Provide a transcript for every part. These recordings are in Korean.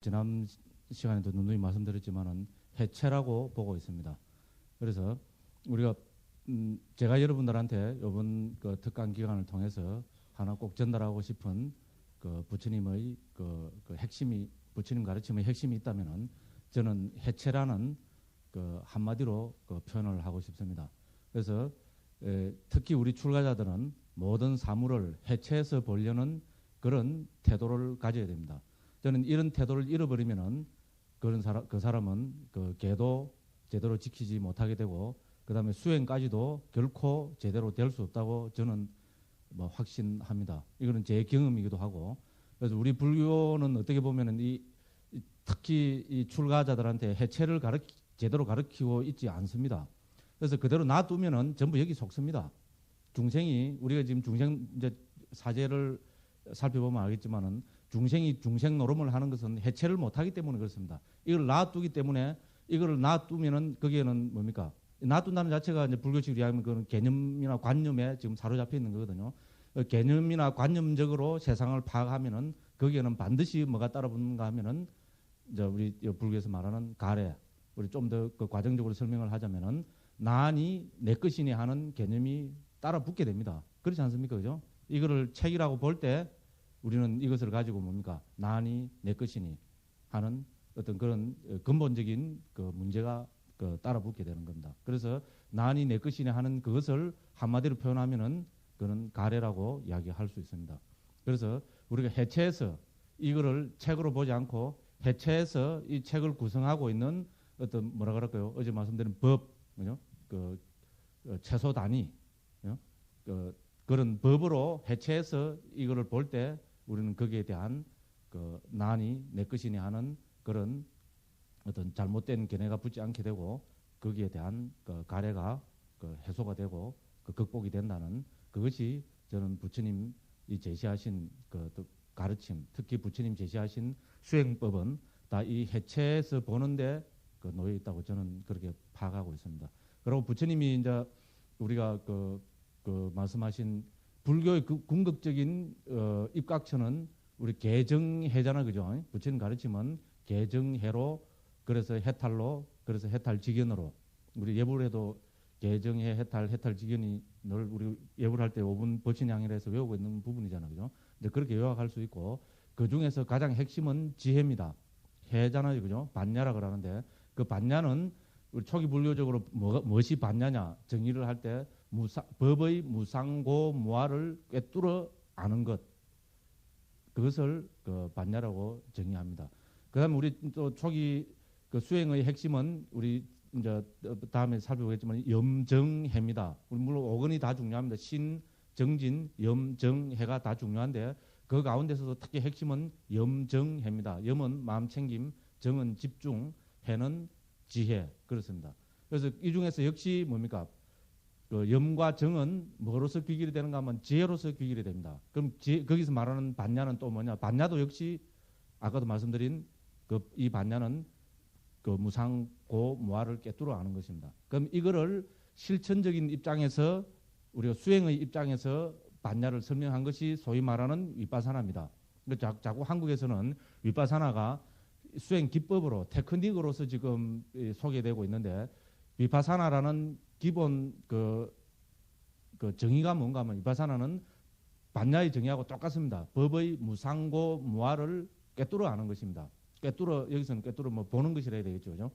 지난 시간에도 누누이 말씀드렸지만은 해체라고 보고 있습니다. 그래서 우리가 제가 여러분들한테 이번 그 특강 기간을 통해서 하나 꼭 전달하고 싶은 그 부처님의 그 핵심이 부처님 가르침의 핵심이 있다면은 저는 해체라는 그 한마디로 그 표현을 하고 싶습니다. 그래서 특히 우리 출가자들은 모든 사물을 해체해서 보려는 그런 태도를 가져야 됩니다. 저는 이런 태도를 잃어버리면은 그 사람은 그 계도 제대로 지키지 못하게 되고 그 다음에 수행까지도 결코 제대로 될 수 없다고 저는 뭐 확신합니다. 이거는 제 경험이기도 하고 그래서 우리 불교는 어떻게 보면은 특히 이 출가자들한테 해체를 제대로 가르치고 있지 않습니다. 그래서 그대로 놔두면은 전부 여기 속습니다. 중생이 우리가 지금 중생 이제 사제를 살펴보면 알겠지만은 중생이 중생 노름을 하는 것은 해체를 못하기 때문에 그렇습니다. 이걸 놔두기 때문에 이걸 놔두면은 거기에는 뭡니까? 놔둔다는 자체가 이제 불교식으로 이야기하면 그런 개념이나 관념에 지금 사로잡혀 있는 거거든요. 개념이나 관념적으로 세상을 파악하면은 거기에는 반드시 뭐가 따라붙는가 하면은 이제 우리 불교에서 말하는 가래. 우리 좀 더 그 과정적으로 설명을 하자면은 나니 내 것이니 하는 개념이 따라붙게 됩니다. 그렇지 않습니까? 그죠? 이거를 책이라고 볼 때 우리는 이것을 가지고 뭡니까? 나니 내 것이니 하는 어떤 그런 근본적인 그 문제가 그 따라붙게 되는 겁니다. 그래서 나니 내 것이니 하는 그것을 한마디로 표현하면은 그는 가래라고 이야기할 수 있습니다. 그래서 우리가 해체해서 이거를 책으로 보지 않고 해체해서 이 책을 구성하고 있는 어떤 뭐라 그럴까요? 어제 말씀드린 법, 그죠? 그 최소 단위, 그런 법으로 해체해서 이거를 볼 때 우리는 거기에 대한 그 나니 내 것이니 하는 그런 어떤 잘못된 견해가 붙지 않게 되고 거기에 대한 그 가래가 그 해소가 되고 그 극복이 된다는 그것이 저는 부처님이 제시하신 그 가르침, 특히 부처님 제시하신 수행법은 다 이 해체에서 보는데 그 놓여 있다고 저는 그렇게 파악하고 있습니다. 그리고 부처님이 이제 우리가 그 말씀하신 불교의 그 궁극적인 입각처는 우리 개정해잖아, 그죠? 부처님 가르침은 개정해로 그래서 해탈로 그래서 해탈직연으로 우리 예불 해도 개정해 해탈직연이 늘 우리 예불할 때 5분 버친양이라 해서 외우고 있는 부분이잖아, 그죠? 이제 그렇게 요약할 수 있고 그 중에서 가장 핵심은 지혜입니다. 해잖아요, 그죠? 반야라 그러는데 그 반야는 우리 초기 불교적으로 무엇이 반야냐 정의를 할 때 법의 무상고 무아를 꿰뚫어 아는 것 그것을 그 반야라고 정의합니다. 그다음에 우리 또 초기 그 수행의 핵심은 우리 이제 다음에 살펴보겠지만 염정해입니다. 우리 물론 오건이 다 중요합니다. 신, 정진, 염정해가 다 중요한데 그 가운데서도 특히 핵심은 염정해입니다. 염은 마음챙김, 정은 집중, 해는 지혜 그렇습니다. 그래서 이 중에서 역시 뭡니까? 그 염과 정은 뭐로서 귀결이 되는가 하면 지혜로서 귀결이 됩니다. 그럼 거기서 말하는 반야는 또 뭐냐? 반야도 역시 아까도 말씀드린 이 반야는 그 무상고 무아를 꿰뚫어 아는 것입니다. 그럼 이거를 실천적인 입장에서 우리가 수행의 입장에서 반야를 설명한 것이 소위 말하는 위파사나입니다. 자꾸 한국에서는 위파사나가 수행 기법으로 테크닉으로서 지금 소개되고 있는데 위파사나라는 기본 그 정의가 뭔가 하면 위파사나는 반야의 정의하고 똑같습니다. 법의 무상고 무아를 꿰뚫어 아는 것입니다. 여기서는 꿰뚫어 뭐 보는 것이라 해야 되겠죠, 그죠?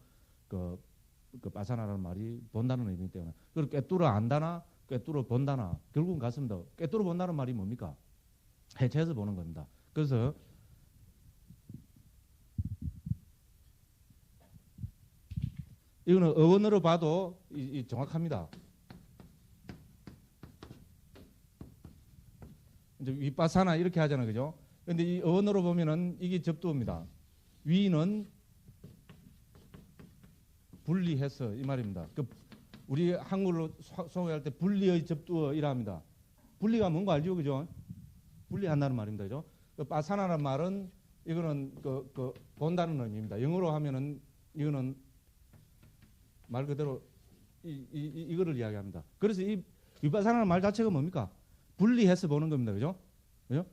그 파사나라는 말이 본다는 의미 때문에 그걸 꿰뚫어 안다나 꿰뚫어 본다나 결국은 같습니다. 꿰뚫어 본다는 말이 뭡니까? 해체해서 보는 겁니다. 그래서 이거는 어원으로 봐도 정확합니다. 이제 위파사나 이렇게 하잖아요, 그죠? 근데 이 어원으로 보면은 이게 접두어입니다. 위는 분리해서 이 말입니다. 우리 한글로 소개할 때 분리의 접두어 이라 합니다. 분리가 뭔가 알죠, 그죠? 분리한다는 말입니다, 그죠? 파사나라는 말은 이거는 본다는 의미입니다. 영어로 하면은 이거는 말 그대로 이거를 이야기합니다. 그래서 이 위파사나라는 말 자체가 뭡니까? 분리해서 보는 겁니다, 그죠? 그죠?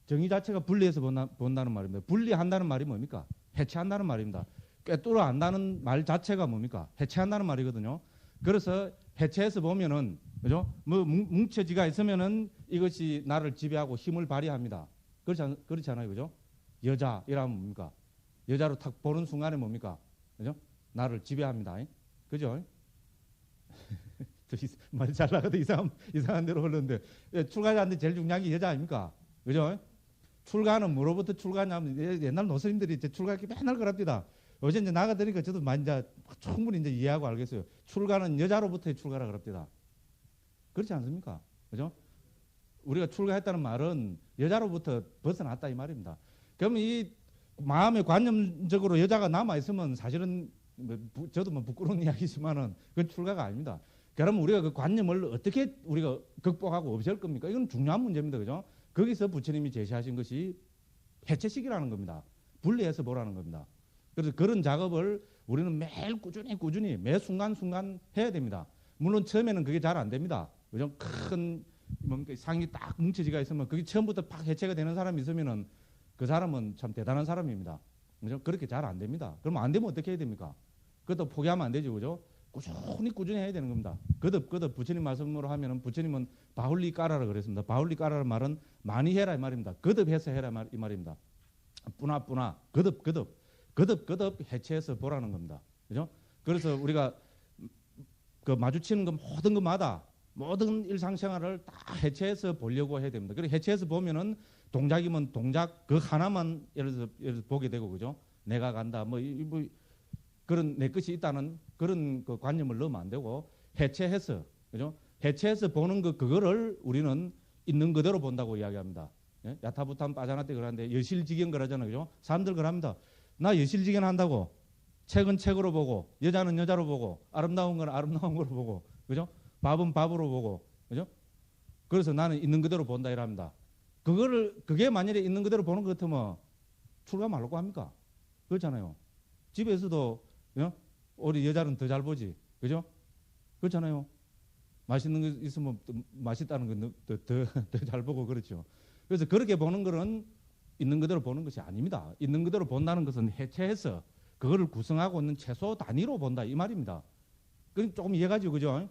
정의 자체가 분리해서 본다는 말입니다. 분리한다는 말이 뭡니까? 해체한다는 말입니다. 꿰뚫어 안다는 말 자체가 뭡니까? 해체한다는 말이거든요. 그래서 해체해서 보면은 그죠? 뭐 뭉쳐지가 있으면은 이것이 나를 지배하고 힘을 발휘합니다. 그렇지 않아요, 그죠? 여자 이라면 뭡니까? 여자로 탁 보는 순간에 뭡니까? 그죠? 나를 지배합니다. 그죠? 말이 잘 나가도 이상한 대로 흘렀는데 출가자한테 제일 중요한 게 여자 아닙니까? 그죠? 출가는 뭐로부터 출가냐면 옛날 노스님들이 이제 출가 이렇게 맨날 그럽니다. 요새 이제 나가더니까 저도 많이 이제 충분히 이제 이해하고 알겠어요. 출가는 여자로부터의 출가라 그럽니다. 그렇지 않습니까? 그죠? 우리가 출가했다는 말은 여자로부터 벗어났다 이 말입니다. 그럼 이 마음의 관념적으로 여자가 남아 있으면 사실은 저도 뭐 부끄러운 이야기지만은 그건 출가가 아닙니다. 그러면 우리가 그 관념을 어떻게 우리가 극복하고 없앨 겁니까? 이건 중요한 문제입니다. 그죠? 거기서 부처님이 제시하신 것이 해체식이라는 겁니다. 분리해서 보라는 겁니다. 그래서 그런 작업을 우리는 매일 꾸준히 매 순간순간 해야 됩니다. 물론 처음에는 그게 잘 안 됩니다. 그죠? 큰 상이 딱 뭉쳐지가 있으면 그게 처음부터 팍 해체가 되는 사람이 있으면은 그 사람은 참 대단한 사람입니다. 그죠? 그렇게 잘 안 됩니다. 그러면 안 되면 어떻게 해야 됩니까? 그것도 포기하면 안 되죠. 그죠? 꾸준히 해야 되는 겁니다. 거듭 부처님 말씀으로 하면은 부처님은 바울리 까라라 그랬습니다. 바울리 까라는 말은 많이 해라 이 말입니다. 거듭해서 해라 이 말입니다. 뿌나 거듭 해체해서 보라는 겁니다. 그죠? 그래서 우리가 그 마주치는 것 모든 것마다 모든 일상생활을 다 해체해서 보려고 해야 됩니다. 그리고 해체해서 보면은 동작이면 동작 그 하나만 예를 들어서 보게 되고 그죠? 내가 간다 뭐 그런 내 것이 있다는 그런 그 관념을 넣으면 안 되고 해체해서 그죠? 해체해서 보는 그거를 우리는 있는 그대로 본다고 이야기합니다. 예? 야타부탄 빠자나 때 그러는데 여실직연 그러잖아요. 그죠? 사람들 그럽니다. 나 여실직연 한다고 책은 책으로 보고 여자는 여자로 보고 아름다운 건 아름다운 거로 보고 그죠? 밥은 밥으로 보고 그죠? 그래서 나는 있는 그대로 본다 이랍니다. 그게 만일에 있는 그대로 보는 것 같으면 출가 말라고 합니까? 그렇잖아요. 집에서도 우리 여자는 더 잘 보지, 그죠? 그렇잖아요. 맛있는 거 있으면 맛있다는 거 더 잘 보고 그렇죠. 그래서 그렇게 보는 것은 있는 그대로 보는 것이 아닙니다. 있는 그대로 본다는 것은 해체해서 그거를 구성하고 있는 최소 단위로 본다 이 말입니다. 그럼 조금 이해가죠, 그죠?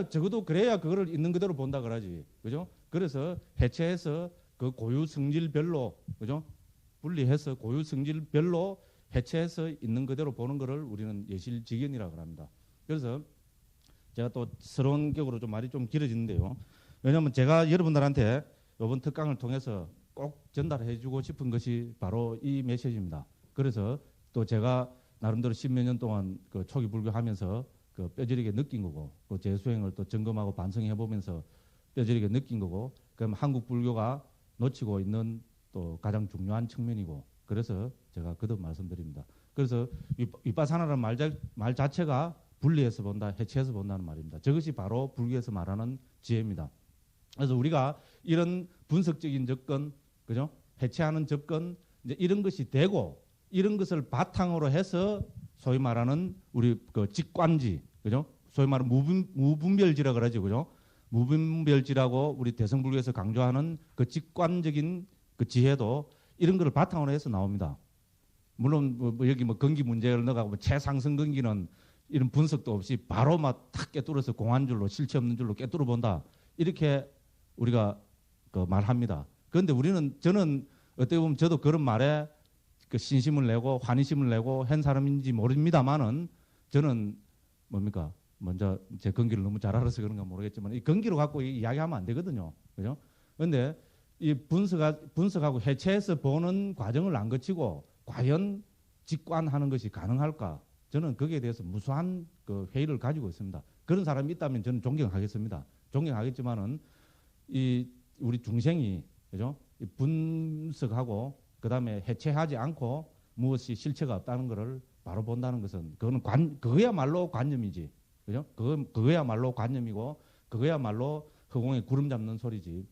적어도 그래야 그거를 있는 그대로 본다 그러지, 그죠? 그래서 해체해서 그 고유 성질별로, 그죠? 분리해서 고유 성질별로 해체해서 있는 그대로 보는 것을 우리는 예실직연이라고 합니다. 그래서 제가 또 서러운 격으로 좀 말이 좀 길어지는데요. 왜냐하면 제가 여러분들한테 이번 특강을 통해서 꼭 전달해주고 싶은 것이 바로 이 메시지입니다. 그래서 또 제가 나름대로 10몇 년 동안 그 초기 불교하면서 그 뼈저리게 느낀 거고, 그 제 수행을 또 점검하고 반성해 보면서 뼈저리게 느낀 거고, 그럼 한국 불교가 놓치고 있는 또 가장 중요한 측면이고, 그래서 제가 거듭 말씀드립니다. 그래서 위파사나라는 말 자체가 분리해서 본다, 해체해서 본다는 말입니다. 저것이 바로 불교에서 말하는 지혜입니다. 그래서 우리가 이런 분석적인 접근, 그죠? 해체하는 접근, 이제 이런 것이 되고, 이런 것을 바탕으로 해서 소위 말하는 우리 그 직관지, 그죠? 소위 말하는 무분별지라 그러죠, 그죠? 무분별지라고 우리 대성불교에서 강조하는 그 직관적인 그 지혜도 이런 거를 바탕으로 해서 나옵니다. 물론 뭐 여기 뭐 건기 문제를 넣어가고 뭐 최상승 건기는 이런 분석도 없이 바로 막 탁 깨뚫어서 공한 줄로 실체 없는 줄로 깨뚫어 본다. 이렇게 우리가 그 말합니다. 그런데 저는 어떻게 보면 저도 그런 말에 그 신심을 내고 환희심을 내고 한 사람인지 모릅니다만은 저는 뭡니까? 먼저 제 건기를 너무 잘 알아서 그런가 모르겠지만 이 건기로 갖고 이야기하면 안 되거든요. 그죠? 그런데 이 분석하고 해체해서 보는 과정을 안 거치고 과연 직관하는 것이 가능할까? 저는 거기에 대해서 무수한 그 회의를 가지고 있습니다. 그런 사람이 있다면 저는 존경하겠습니다. 존경하겠지만은 이 우리 중생이 그죠? 이 분석하고 그다음에 해체하지 않고 무엇이 실체가 없다는 것을 바로 본다는 것은 그거야말로 관념이지. 그죠? 그거야말로 관념이고 그거야말로 허공에 구름 잡는 소리지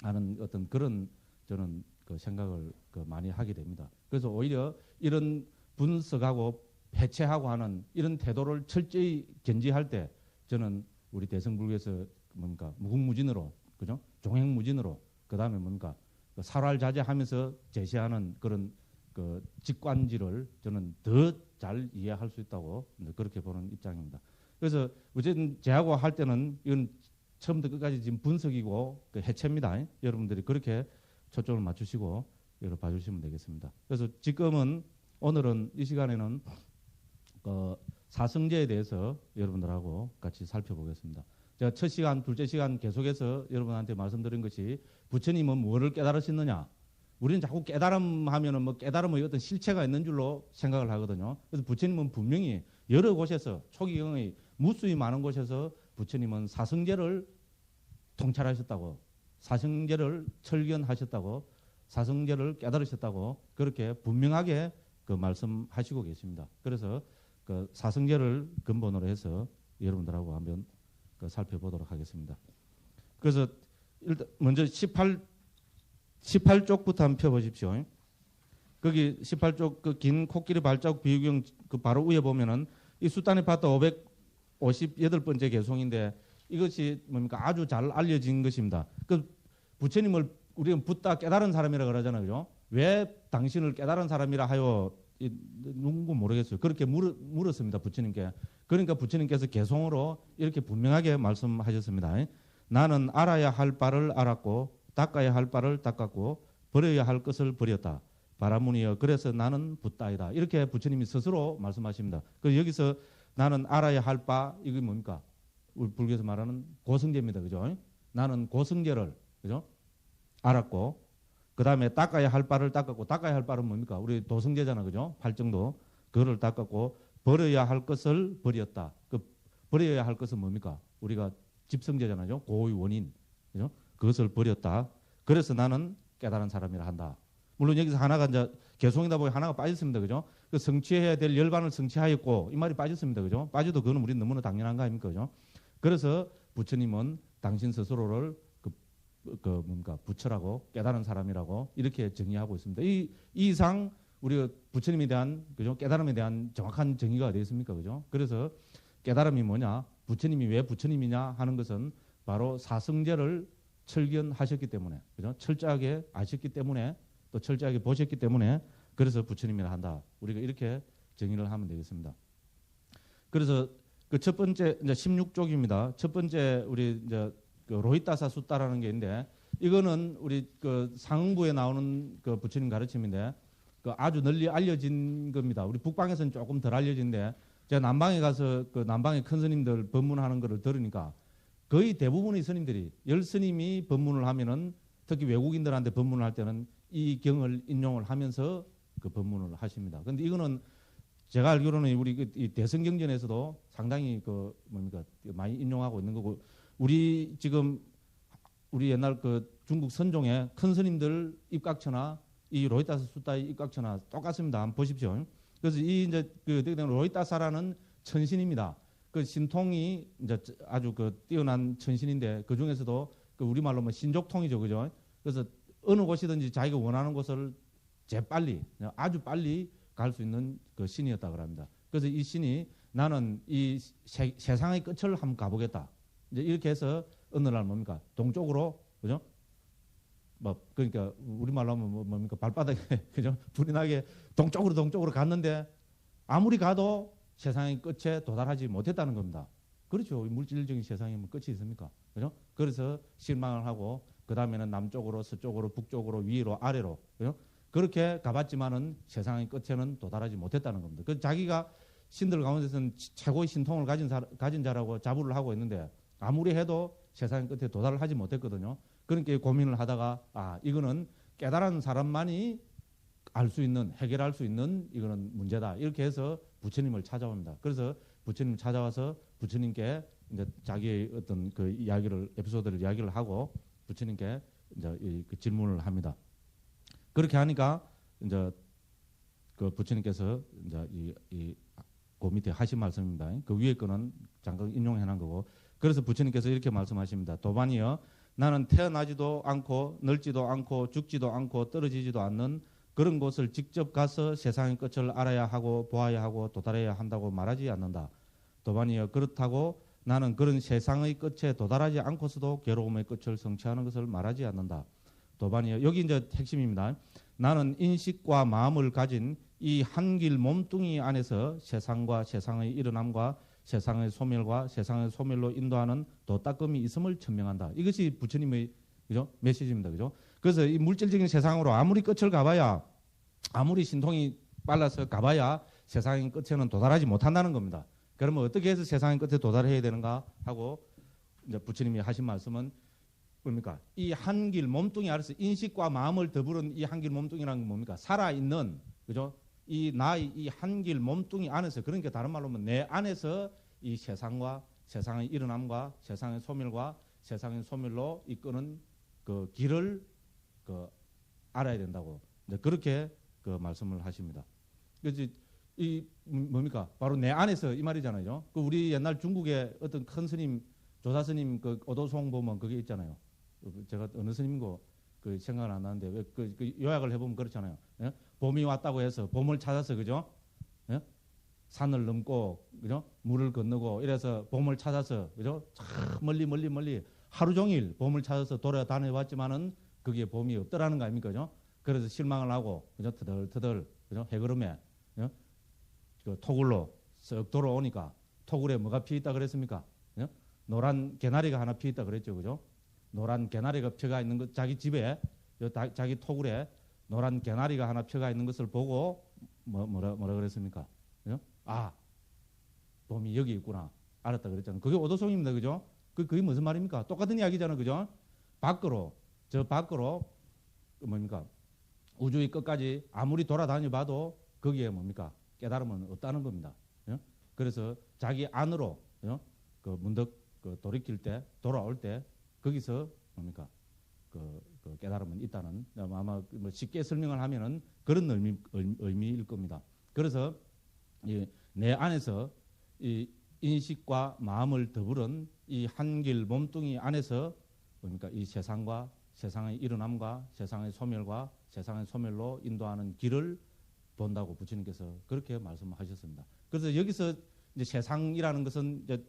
하는 어떤 그런 저는 그 생각을 많이 하게 됩니다. 그래서 오히려 이런 분석하고 해체하고 하는 이런 태도를 철저히 견지할 때 저는 우리 대성불교에서 뭡니까 무궁무진으로 그죠? 종횡무진으로 그다음에 뭡니까 살활자제하면서 제시하는 그런 그 직관지를 저는 더 잘 이해할 수 있다고 그렇게 보는 입장입니다. 그래서 어쨌든 제하고 할 때는 이건 처음부터 끝까지 지금 분석이고 그 해체입니다. 여러분들이 그렇게 초점을 맞추시고 여러분 봐주시면 되겠습니다. 그래서 지금은 오늘은 이 시간에는 사성제에 대해서 여러분들하고 같이 살펴보겠습니다. 제가 첫 시간, 둘째 시간 계속해서 여러분한테 말씀드린 것이 부처님은 뭐를 깨달으셨느냐. 우리는 자꾸 깨달음 하면은 뭐 깨달음의 어떤 실체가 있는 줄로 생각을 하거든요. 그래서 부처님은 분명히 여러 곳에서 초기경의 무수히 많은 곳에서 부처님은 사성제를 통찰하셨다고, 사성제를 철견하셨다고, 사성제를 깨달으셨다고 그렇게 분명하게 그 말씀하시고 계십니다. 그래서 그 사성제를 근본으로 해서 여러분들하고 한번 그 살펴보도록 하겠습니다. 그래서 일단 먼저 18쪽부터 한번 펴보십시오. 거기 18쪽 그 긴 코끼리 발자국 비유경 그 바로 위에 보면은 이 수단의 파트 558번째 개송인데 이것이 뭡니까 아주 잘 알려진 것입니다. 그 부처님을 우리는 붓다 깨달은 사람이라 그러잖아요. 그죠? 왜 당신을 깨달은 사람이라 하여 누군가 모르겠어요. 그렇게 물었습니다. 부처님께. 그러니까 부처님께서 개송으로 이렇게 분명하게 말씀하셨습니다. 나는 알아야 할 바를 알았고 닦아야 할 바를 닦았고 버려야 할 것을 버렸다. 바라문이여 그래서 나는 붓다이다. 이렇게 부처님이 스스로 말씀하십니다. 그래서 여기서 나는 알아야 할 바 이게 뭡니까? 우리 불교에서 말하는 고성제입니다. 그죠? 나는 고성제를 그죠? 알았고 그 다음에 닦아야 할 바를 닦았고 닦아야 할 바는 뭡니까? 우리 도성제잖아. 그죠? 팔정도 그거를 닦았고 버려야 할 것을 버렸다. 그 버려야 할 것은 뭡니까? 우리가 집성제잖아요. 고의 원인. 그죠? 그것을 버렸다. 그래서 나는 깨달은 사람이라 한다. 물론 여기서 하나가 이제 개송이다 보니 하나가 빠졌습니다. 그죠? 그 성취해야 될 열반을 성취하였고 이 말이 빠졌습니다. 그죠? 빠져도 그거는 우리는 너무나 당연한 거 아닙니까? 그죠? 그래서 부처님은 당신 스스로를 뭡니까? 부처라고 깨달은 사람이라고 이렇게 정의하고 있습니다. 이 이상 우리가 부처님에 대한 그죠? 깨달음에 대한 정확한 정의가 되어 있습니까? 그죠? 그래서 깨달음이 뭐냐? 부처님이 왜 부처님이냐 하는 것은 바로 사성제를 철견하셨기 때문에, 그죠? 철저하게 아셨기 때문에, 또 철저하게 보셨기 때문에, 그래서 부처님이라 한다. 우리가 이렇게 정의를 하면 되겠습니다. 그래서 그 첫 번째 이제 16쪽입니다. 첫 번째 우리 이제 그 로히타사 숫다라는 게 있는데, 이거는 우리 그 상응부에 나오는 그 부처님 가르침인데, 그 아주 널리 알려진 겁니다. 우리 북방에서는 조금 덜 알려진데, 제가 남방에 가서 그 남방의 큰 스님들 법문하는 거를 들으니까. 거의 대부분의 스님들이 열스님이 법문을 하면은 특히 외국인들한테 법문을 할 때는 이 경을 인용을 하면서 그 법문을 하십니다. 그런데 이거는 제가 알기로는 우리 이 대성경전에서도 상당히 그 뭡니까 많이 인용하고 있는 거고 우리 지금 우리 옛날 그 중국 선종의 큰 스님들 입각처나 이 로히타사 숫다의 입각처나 똑같습니다. 한번 보십시오. 그래서 이 이제 그 로히타사라는 천신입니다. 그 신통이 이제 아주 그 뛰어난 천신인데 그 중에서도 그 우리말로 뭐 신족통이죠, 그죠? 그래서 어느 곳이든지 자기가 원하는 곳을 재빨리 아주 빨리 갈 수 있는 그 신이었다고 합니다. 그래서 이 신이 나는 이 세상의 끝을 한번 가보겠다. 이제 이렇게 해서 어느 날 뭡니까 동쪽으로 그죠? 뭐 그러니까 우리말로 하면 뭡니까 발바닥에 그죠? 불이 나게 동쪽으로 갔는데 아무리 가도 세상의 끝에 도달하지 못했다는 겁니다. 그렇죠. 물질적인 세상에 뭐 끝이 있습니까? 그죠? 그래서 실망을 하고 그 다음에는 남쪽으로, 서쪽으로, 북쪽으로, 위로, 아래로, 그죠? 그렇게 가봤지만은 세상의 끝에는 도달하지 못했다는 겁니다. 그 자기가 신들 가운데서는 최고의 신통을 가진 자라고 자부를 하고 있는데 아무리 해도 세상의 끝에 도달을 하지 못했거든요. 그러니까 고민을 하다가 이거는 깨달은 사람만이 알 수 있는 해결할 수 있는 이거는 문제다. 이렇게 해서 부처님을 찾아옵니다. 그래서 부처님 찾아와서 부처님께 이제 자기의 어떤 그 이야기를 에피소드를 이야기를 하고 부처님께 이제 그 질문을 합니다. 그렇게 하니까 이제 그 부처님께서 이제 그 밑에 하신 말씀입니다. 그 위에 거는 잠깐 인용해 놓은 거고. 그래서 부처님께서 이렇게 말씀하십니다. 도반이여 나는 태어나지도 않고 늙지도 않고 죽지도 않고 떨어지지도 않는 그런 곳을 직접 가서 세상의 끝을 알아야 하고 보아야 하고 도달해야 한다고 말하지 않는다. 도반이여 그렇다고 나는 그런 세상의 끝에 도달하지 않고서도 괴로움의 끝을 성취하는 것을 말하지 않는다. 도반이여 여기 이제 핵심입니다. 나는 인식과 마음을 가진 이 한길 몸뚱이 안에서 세상과 세상의 일어남과 세상의 소멸과 세상의 소멸로 인도하는 도닦음이 있음을 천명한다. 이것이 부처님의 그죠? 메시지입니다. 그죠? 그래서 이 물질적인 세상으로 아무리 끝을 가봐야 아무리 신통이 빨라서 가봐야 세상의 끝에는 도달하지 못한다는 겁니다. 그러면 어떻게 해서 세상의 끝에 도달해야 되는가 하고 이제 부처님이 하신 말씀은 뭡니까? 이 한길 몸뚱이 안에서 인식과 마음을 더불은 이 한길 몸뚱이라는 건 뭡니까? 살아있는 그죠? 이 나의 이 한길 몸뚱이 안에서 그러니까 다른 말로 하면 내 안에서 이 세상과 세상의 일어남과 세상의 소멸과 세상의 소멸로 이끄는 그 길을 그 알아야 된다고 그렇게 그 말씀을 하십니다. 그래서 이 뭡니까? 바로 내 안에서 이 말이잖아요. 그 우리 옛날 중국의 어떤 큰 스님 조사 스님 그 오도송 보면 그게 있잖아요. 제가 어느 스님고 그 생각은 안 나는데 왜 그 요약을 해보면 그렇잖아요. 예? 봄이 왔다고 해서 봄을 찾아서 그죠? 예? 산을 넘고 그죠? 물을 건너고 이래서 봄을 찾아서 그죠? 참 멀리 하루 종일 봄을 찾아서 돌아다녀봤지만은 거기에 봄이 없더라는 거 아닙니까? 그죠? 그래서 실망을 하고 그죠? 터덜 그죠? 해그름에 그죠? 그 토굴로 쓱 돌아오니까 토굴에 뭐가 피있다 그랬습니까? 그죠? 노란 개나리가 하나 피있다 그랬죠, 그죠? 노란 개나리가 펴가 있는 것 자기 집에 자기 토굴에 노란 개나리가 하나 펴가 있는 것을 보고 뭐라 그랬습니까? 그죠? 아, 봄이 여기 있구나 알았다 그랬잖아요. 그게 오도송입니다, 그죠? 그게 무슨 말입니까? 똑같은 이야기잖아요, 그죠? 밖으로 뭡니까? 우주의 끝까지 아무리 돌아다녀봐도 거기에 뭡니까? 깨달음은 없다는 겁니다. 그죠? 그래서 자기 안으로 그죠? 그 문득 그 돌아올 때 거기서 뭡니까? 그 깨달음은 있다는 아마 뭐 쉽게 설명을 하면은 그런 의미일 겁니다. 그래서 내 안에서 이 인식과 마음을 더불은 이 한길 몸뚱이 안에서 뭡니까? 이 세상과 세상의 일어남과 세상의 소멸과 세상의 소멸로 인도하는 길을 본다고 부처님께서 그렇게 말씀하셨습니다. 그래서 여기서 이제 세상이라는 것은 이제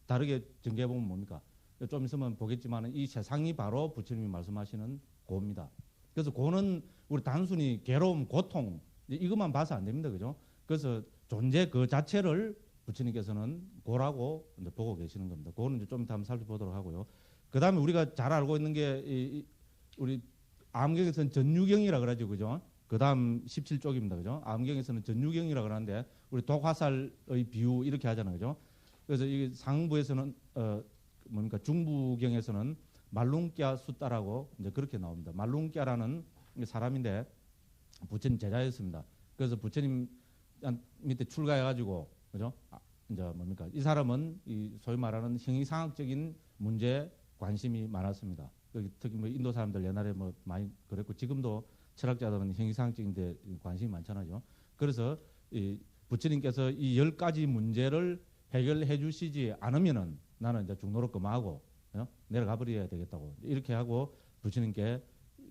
다르게 전개해 보면 뭡니까? 좀 있으면 보겠지만 이 세상이 바로 부처님이 말씀하시는 고입니다. 그래서 고는 우리 단순히 괴로움, 고통 이것만 봐서 안 됩니다, 그죠? 그래서 존재 그 자체를 부처님께서는 고라고 이제 보고 계시는 겁니다. 고는 이제 좀 이따 한번 살펴보도록 하고요. 그 다음에 우리가 잘 알고 있는 게 우리 암경에서는 전유경이라 그러죠, 그죠? 그 다음 17쪽입니다, 그죠? 암경에서는 전유경이라 그러는데 우리 독화살의 비유 이렇게 하잖아요, 그죠? 그래서 이 상부에서는 뭡니까 중부경에서는 말룽꺄 숫다라고 이제 그렇게 나옵니다. 말룽꺄라는 사람인데 부처님 제자였습니다. 그래서 부처님 밑에 출가해가지고 그죠? 이제 뭡니까 이 사람은 이 소위 말하는 형이상학적인 문제에 관심이 많았습니다. 특히 뭐 인도 사람들 옛날에 뭐 많이 그랬고 지금도 철학자들은 형이상학적인데 관심이 많잖아요. 그래서 이 부처님께서 이 10가지 문제를 해결해 주시지 않으면은 나는 이제 중노릇 그만하고 내려가 버려야 되겠다고 이렇게 하고 부처님께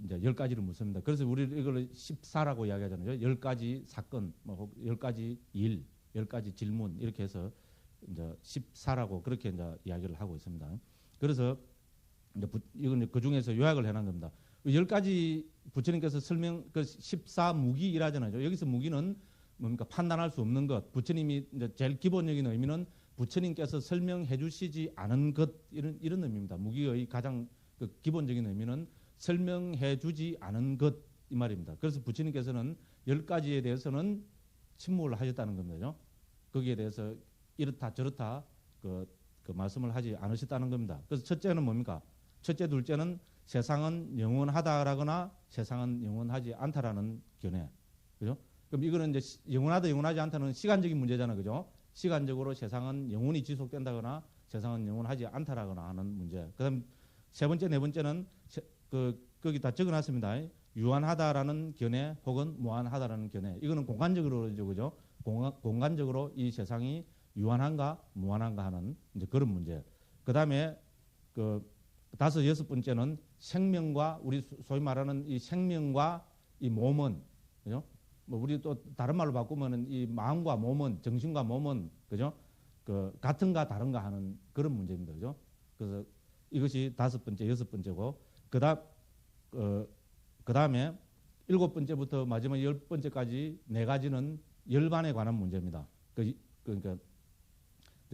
이제 10가지를 묻습니다. 그래서 우리 이걸 14라고 이야기하잖아요. 10가지 사건, 뭐 10가지 일, 10가지 질문 이렇게 해서 이제 14라고 그렇게 이제 이야기를 하고 있습니다. 그래서 이제 이건 그 중에서 요약을 해놓은 겁니다. 10가지 부처님께서 설명 그 14무기이라잖아요. 여기서 무기는 뭡니까 판단할 수 없는 것. 부처님이 이제 제일 기본적인 의미는 부처님께서 설명해 주시지 않은 것 이런 의미입니다. 무기의 가장 그 기본적인 의미는 설명해 주지 않은 것 이 말입니다. 그래서 부처님께서는 10가지에 대해서는 침묵을 하셨다는 겁니다. 거기에 대해서 이렇다 저렇다 그 말씀을 하지 않으셨다는 겁니다. 그래서 첫째는 뭡니까? 첫째, 둘째는 세상은 영원하다라거나 세상은 영원하지 않다라는 견해. 그죠? 그럼 이거는 이제 영원하다 영원하지 않다는 시간적인 문제잖아요. 그죠? 시간적으로 세상은 영원히 지속된다거나 세상은 영원하지 않다라거나 하는 문제. 그다음 세 번째, 네 번째는 거기 다 적어놨습니다. 유한하다라는 견해 혹은 무한하다라는 견해. 이거는 공간적으로죠, 그죠? 공간적으로 이 세상이 유한한가 무한한가 하는 이제 그런 문제. 그다음에 그 다섯 여섯 번째는 생명과 우리 소위 말하는 이 생명과 이 몸은 그죠? 뭐 우리 또 다른 말로 바꾸면은 이 마음과 몸은 정신과 몸은 그죠? 그 같은가 다른가 하는 그런 문제입니다, 그죠? 그래서 이것이 다섯 번째, 여섯 번째고 그다음에 7번째부터 마지막 10번째까지 4가지는 열반에 관한 문제입니다. 그러니까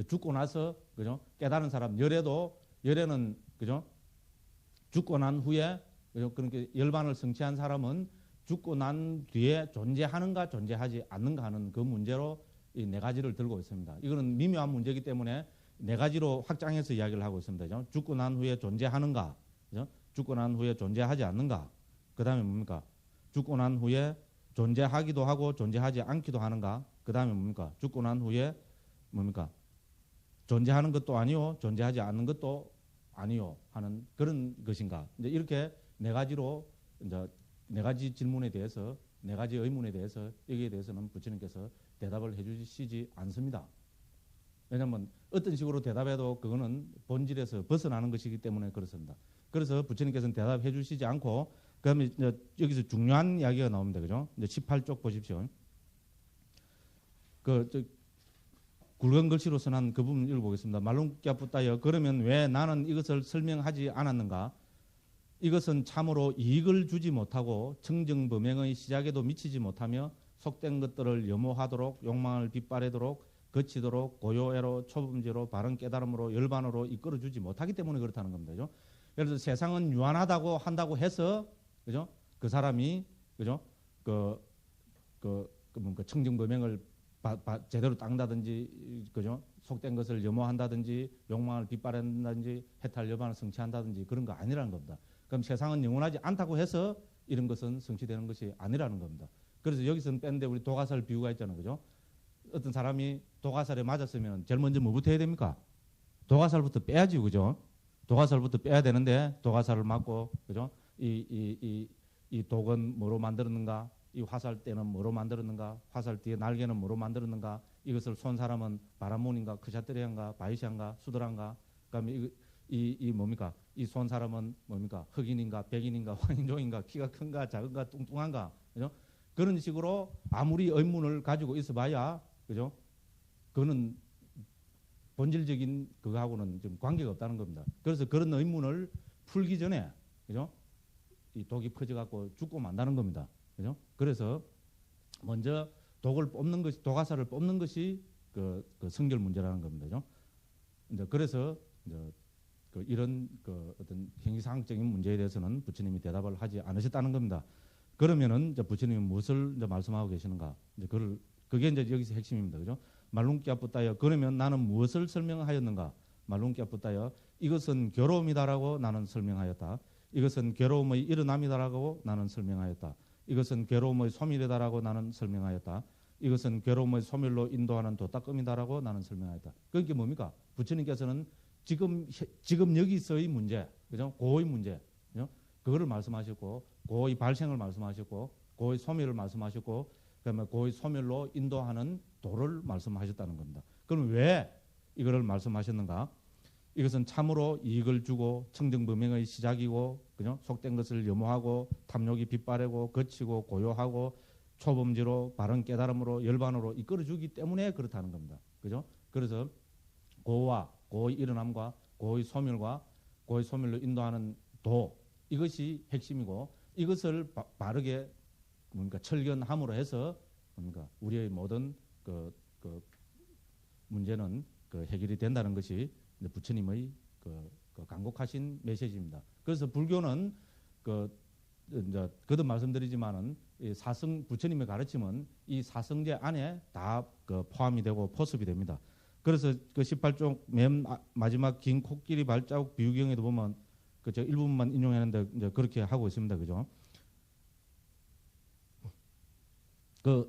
죽고 나서 그죠? 깨달은 사람 열애는 그죠? 죽고 난 후에 그죠? 그렇게 열반을 성취한 사람은 죽고 난 뒤에 존재하는가 존재하지 않는가 하는 그 문제로 이 4가지를 들고 있습니다. 이거는 미묘한 문제이기 때문에 4가지로 확장해서 이야기를 하고 있습니다. 그죠? 죽고 난 후에 존재하는가, 그죠? 죽고 난 후에 존재하지 않는가. 그 다음에 뭡니까? 죽고 난 후에 존재하기도 하고 존재하지 않기도 하는가. 그 다음에 뭡니까? 죽고 난 후에 뭡니까? 존재하는 것도 아니요, 존재하지 않는 것도 아니요 하는 그런 것인가. 이제 이렇게 4가지로 이제 4가지 질문에 대해서 4가지 의문에 대해서 여기에 대해서는 부처님께서 대답을 해주시지 않습니다. 왜냐하면 어떤 식으로 대답해도 그거는 본질에서 벗어나는 것이기 때문에 그렇습니다. 그래서 부처님께서는 대답해 주시지 않고 그다음에 여기서 중요한 이야기가 나옵니다. 그죠? 이제 18쪽 보십시오. 굵은 글씨로 선한 그 부분 읽어보겠습니다. 말룬꺄뿌따여 그러면 왜 나는 이것을 설명하지 않았는가? 이것은 참으로 이익을 주지 못하고 청정범행의 시작에도 미치지 못하며 속된 것들을 염호하도록 욕망을 빗바래도록 거치도록 고요애로 초범죄로 바른 깨달음으로 열반으로 이끌어주지 못하기 때문에 그렇다는 겁니다. 그죠? 그래서 세상은 유한하다고 한다고 해서 그죠? 그 사람이 그죠? 청정범행을 제대로 닦는다든지 그죠? 속된 것을 염호한다든지 욕망을 빗바란다든지 해탈 열반을 성취한다든지 그런 거 아니라는 겁니다. 그럼 세상은 영원하지 않다고 해서 이런 것은 성취되는 것이 아니라는 겁니다. 그래서 여기서는 뺐는데 우리 도가살 비유가 있잖아요. 그죠? 어떤 사람이 도가살에 맞았으면 제일 먼저 뭐부터 해야 됩니까? 도가살부터 빼야지, 그죠? 도가살부터 빼야 되는데 도가살을 맞고 그죠? 이 독은 뭐로 만들었는가? 이 화살대는 뭐로 만들었는가? 화살 뒤에 날개는 뭐로 만들었는가? 이것을 쏜 사람은 바라몬인가? 크샤트리안가? 바이시안가? 수드란가? 그다음에 이 뭡니까? 이 쏜 사람은 뭡니까? 흑인인가? 백인인가? 황인종인가? 키가 큰가? 작은가? 뚱뚱한가? 그죠? 그런 식으로 아무리 의문을 가지고 있어봐야 그죠? 그거는 본질적인 그거하고는 좀 관계가 없다는 겁니다. 그래서 그런 의문을 풀기 전에 그죠? 이 독이 퍼져갖고 죽고 만다는 겁니다. 그죠? 그래서 먼저 독을 뽑는 것이 도가살을 뽑는 것이 그 성결 문제라는 겁니다. 그죠? 이제 그래서 이제 이런 어떤 행위상학적인 문제에 대해서는 부처님이 대답을 하지 않으셨다는 겁니다. 그러면은 이제 부처님이 무엇을 이제 말씀하고 계시는가? 이제 그게 이제 여기서 핵심입니다. 그죠? 말룬꺄뿌따여 그러면 나는 무엇을 설명하였는가? 말룬꺄뿌따여 이것은 괴로움이다라고 나는 설명하였다. 이것은 괴로움의 일어남이다라고 나는 설명하였다. 이것은 괴로움의 소멸이다라고 나는 설명하였다. 이것은 괴로움의 소멸로 인도하는 도닦음이다라고 나는 설명하였다. 그게 뭡니까? 부처님께서는 지금 여기서의 문제, 그죠? 고의 문제, 그죠? 그거를 말씀하셨고, 고의 발생을 말씀하셨고, 고의 소멸을 말씀하셨고, 그다음에 고의 소멸로 인도하는 도를 말씀하셨다는 겁니다. 그럼 왜 이거를 말씀하셨는가? 이것은 참으로 이익을 주고 청정범행의 시작이고, 그죠? 속된 것을 염호하고 탐욕이 빗바래고 거치고 고요하고 초범죄로 바른 깨달음으로 열반으로 이끌어주기 때문에 그렇다는 겁니다. 그죠? 그래서 고와 고의 일어남과 고의 소멸과 고의 소멸로 인도하는 도 이것이 핵심이고 이것을 바르게 뭔가 철견함으로 해서 뭡니까 우리의 모든 그 문제는 해결이 된다는 것이 부처님의 간곡하신 메시지입니다. 그래서 불교는 이제 거듭 말씀드리지만은 이 부처님의 가르침은 이 사성제 안에 다 포함이 되고 포섭이 됩니다. 그래서 18쪽 맨 마지막 긴 코끼리 발자국 비유경에도 보면 제가 일부분만 인용했는데 이제 그렇게 하고 있습니다. 그죠?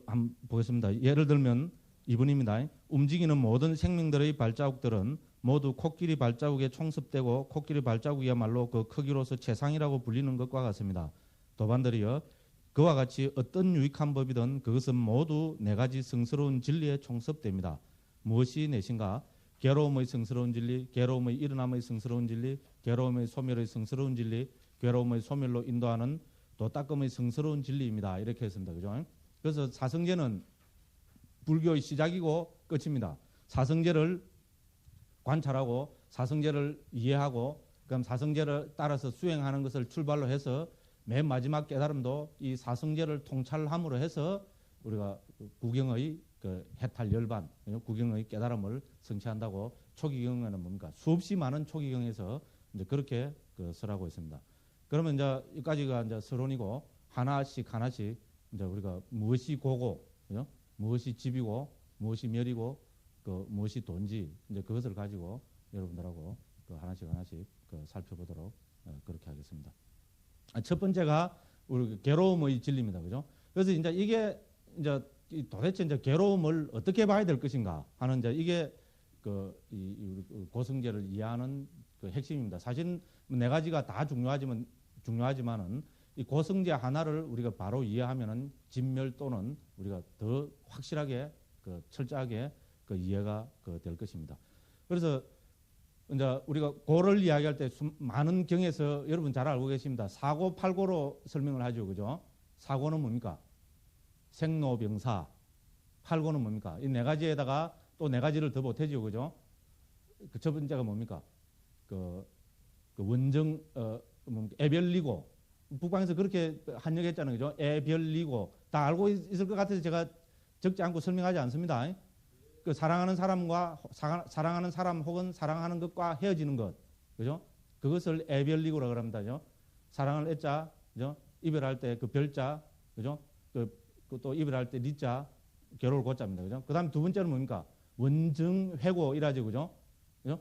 한번 보겠습니다. 예를 들면 2번입니다. 움직이는 모든 생명들의 발자국들은 모두 코끼리 발자국에 총습되고 코끼리 발자국이야말로 그 크기로서 최상이라고 불리는 것과 같습니다. 도반들이여 그와 같이 어떤 유익한 법이든 그것은 모두 4가지 성스러운 진리에 총습됩니다. 무엇이 넷인가? 괴로움의 성스러운 진리, 괴로움의 일어남의 성스러운 진리, 괴로움의 소멸의 성스러운 진리, 괴로움의 소멸로 인도하는 도닦음의 성스러운 진리입니다. 이렇게 했습니다. 그죠? 그래서 사성제는 불교의 시작이고 끝입니다. 사성제를 관찰하고 사성제를 이해하고 그럼 사성제를 따라서 수행하는 것을 출발로 해서 맨 마지막 깨달음도 이 사성제를 통찰함으로 해서 우리가 구경의 그 해탈 열반, 구경의 깨달음을 성취한다고 초기경에는 뭡니까? 수없이 많은 초기경에서 이제 그렇게 그 설하고 있습니다. 그러면 이제 여기까지가 이제 서론이고 하나씩 이제 우리가 무엇이 고고, 그죠? 무엇이 집이고, 무엇이 멸이고, 그 무엇이 돈지 이제 그것을 가지고 여러분들하고 그 하나씩 그 살펴보도록 그렇게 하겠습니다. 첫 번째가 우리 괴로움의 진리입니다, 그죠? 그래서 이제 이게 이제 도대체 이제 괴로움을 어떻게 봐야 될 것인가 하는 이제 이게 그 이 고성제를 이해하는 그 핵심입니다. 사실 네 가지가 다 중요하지만은 이 고성제 하나를 우리가 바로 이해하면은 진멸 또는 우리가 더 확실하게 그 철저하게 그 이해가 그 될 것입니다. 그래서 이제 우리가 고를 이야기할 때 많은 경에서 여러분 잘 알고 계십니다. 사고 팔고로 설명을 하죠, 그죠? 사고는 뭡니까? 생로병사. 팔고는 뭡니까? 이 네 가지에다가 또 네 가지를 더 보태죠, 그죠? 그 첫 번째가 뭡니까? 그 원정 애별리고 북방에서 그렇게 한역했잖아요, 그죠? 애별리고 다 알고 있을 것 같아서 제가 적지 않고 설명하지 않습니다. 그 사랑하는 사람 혹은 사랑하는 것과 헤어지는 것, 그죠? 그것을 애별리고라고 합니다, 그죠? 사랑을 애자, 그죠? 이별할 때 그 별자, 그죠? 또 이별할 때 리자, 괴로울 고자입니다, 그죠? 그 다음 두 번째는 뭡니까? 원정회고 이라죠, 그죠? 그죠?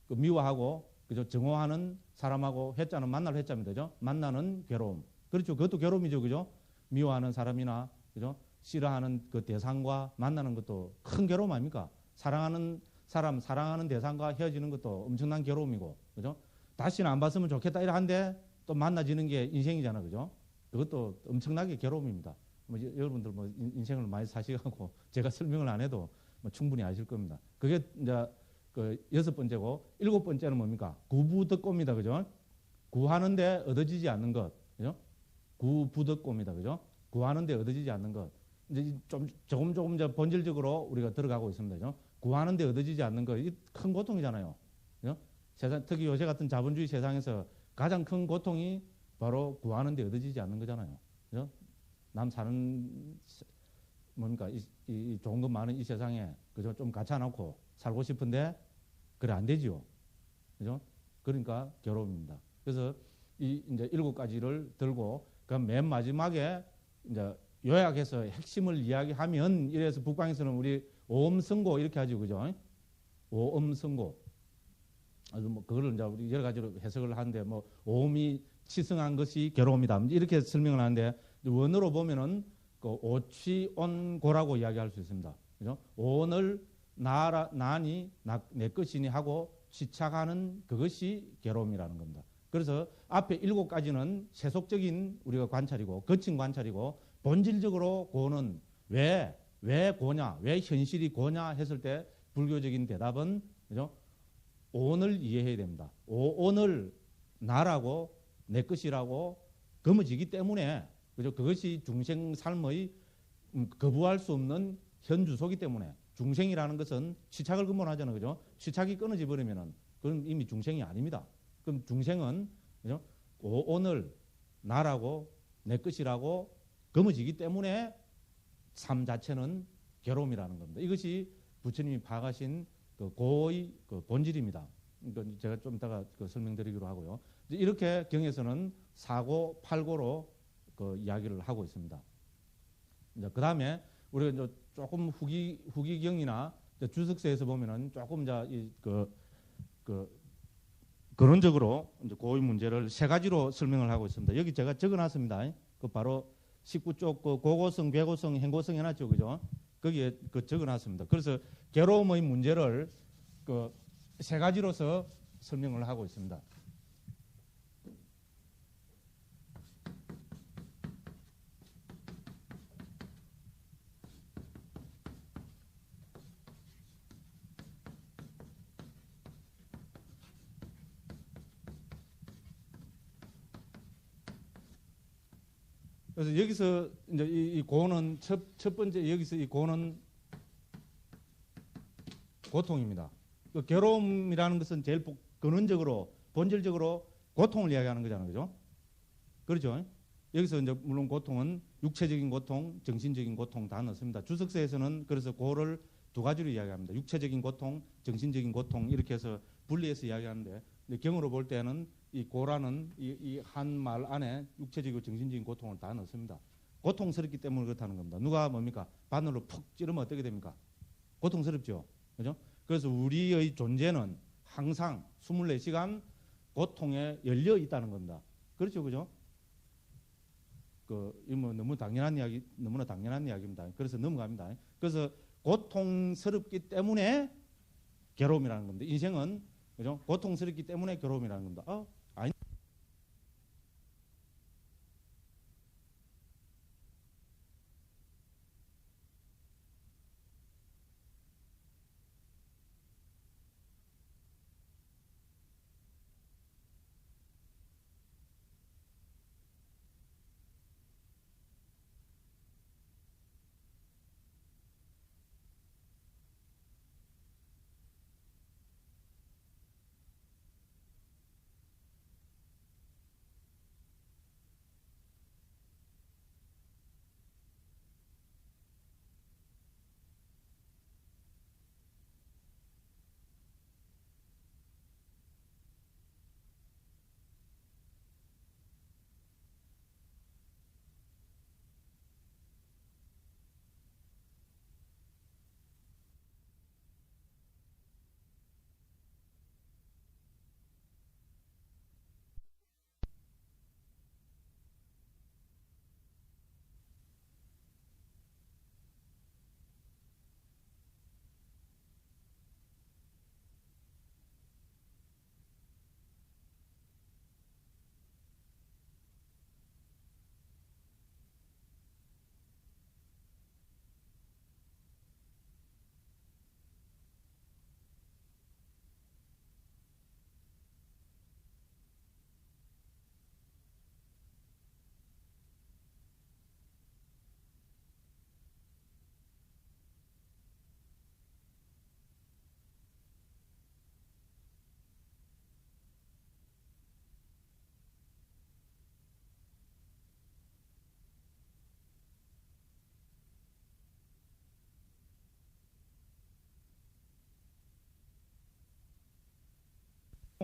그 미워하고, 그죠? 정오하는 사람하고 회자는 만날 회자입니다, 그죠? 만나는 괴로움, 그렇죠? 그것도 괴로움이죠, 그죠? 미워하는 사람이나, 그죠? 싫어하는 그 대상과 만나는 것도 큰 괴로움 아닙니까? 사랑하는 사람, 사랑하는 대상과 헤어지는 것도 엄청난 괴로움이고, 그죠? 다시는 안 봤으면 좋겠다 이러한데 또 만나지는 게 인생이잖아, 그죠? 그것도 엄청나게 괴로움입니다. 뭐 여러분들 뭐 인생을 많이 사시고 제가 설명을 안 해도 뭐 충분히 아실 겁니다. 그게 이제 그 여섯 번째고 일곱 번째는 뭡니까? 구부득고입니다, 그죠? 구하는데 얻어지지 않는 것, 그죠? 구부득고입니다, 그죠? 구하는데 얻어지지 않는 것. 이제 좀 조금 이제 본질적으로 우리가 들어가고 있습니다. 그죠? 구하는데 얻어지지 않는 것, 이 큰 고통이잖아요. 그죠? 세상, 특히 요새 같은 자본주의 세상에서 가장 큰 고통이 바로 구하는데 얻어지지 않는 거잖아요. 그죠? 남 사는 뭡니까 이 좋은 것 많은 이 세상에 그죠? 좀 갖춰놓고 살고 싶은데 그래 안 되지요. 그죠? 그러니까 괴로움입니다. 그래서 이 이제 일곱 가지를 들고 그 맨 마지막에 이제 요약해서 핵심을 이야기하면 이래서 북방에서는 우리 오음성고 이렇게 하죠, 그죠? 오음성고. 뭐 그거를 이제 우리 여러 가지로 해석을 하는데 뭐 오음이 치성한 것이 괴로움이다 이렇게 설명을 하는데 원어로 보면은 그 오취온고라고 이야기할 수 있습니다. 그죠? 오온을 나니 내 것이니 하고 취착하는 그것이 괴로움이라는 겁니다. 그래서 앞에 일곱 가지는 세속적인 우리가 관찰이고 거친 관찰이고 본질적으로 고는 왜 고냐, 왜 현실이 고냐 했을 때 불교적인 대답은 그죠? 오온을 이해해야 됩니다. 오온을 나라고 내 것이라고 거머쥐기 때문에 그죠? 그것이 중생 삶의 거부할 수 없는 현주소기 때문에 중생이라는 것은 취착을 근본하잖아요, 그죠? 취착이 끊어져 버리면은 그건 이미 중생이 아닙니다. 그럼 중생은 그죠? 오온을 나라고 내 것이라고 거머쥐기 때문에 삶 자체는 괴로움이라는 겁니다. 이것이 부처님이 파악하신 그 고의 그 본질입니다. 그러니까 제가 좀 이따가 그 설명드리기로 하고요. 이렇게 경에서는 사고, 팔고로 그 이야기를 하고 있습니다. 이제 그 다음에 우리가 이제 조금 후기경이나 주석서에서 보면은 조금 이제 근원적으로 이제 고의 문제를 세 가지로 설명을 하고 있습니다. 여기 제가 적어놨습니다. 그 바로 19쪽 그 고고성, 괴고성, 행고성 해놨죠, 그죠? 거기에 그 적어놨습니다. 그래서 괴로움의 문제를 그 세 가지로서 설명을 하고 있습니다. 그래서 여기서 이제 이 고는 첫 번째 여기서 이 고는 고통입니다. 그 괴로움이라는 것은 제일 근원적으로 본질적으로 고통을 이야기하는 거잖아요, 그죠? 그렇죠? 여기서 이제 물론 고통은 육체적인 고통, 정신적인 고통 다 넣습니다. 주석서에서는 그래서 고를 두 가지로 이야기합니다. 육체적인 고통, 정신적인 고통 이렇게 해서 분리해서 이야기하는데 경으로 볼 때는 이 고라는 이 한 말 안에 육체적이고 정신적인 고통을 다 넣습니다. 고통스럽기 때문에 그렇다는 겁니다. 누가 뭡니까? 바늘로 푹 찌르면 어떻게 됩니까? 고통스럽죠. 그죠? 그래서 우리의 존재는 항상 24시간 고통에 열려 있다는 겁니다. 그렇죠, 그죠? 이 뭐 너무 당연한 이야기, 너무나 당연한 이야기입니다. 그래서 넘어갑니다. 그래서 고통스럽기 때문에 괴로움이라는 겁니다. 인생은 그죠? 고통스럽기 때문에 괴로움이라는 겁니다. 아니.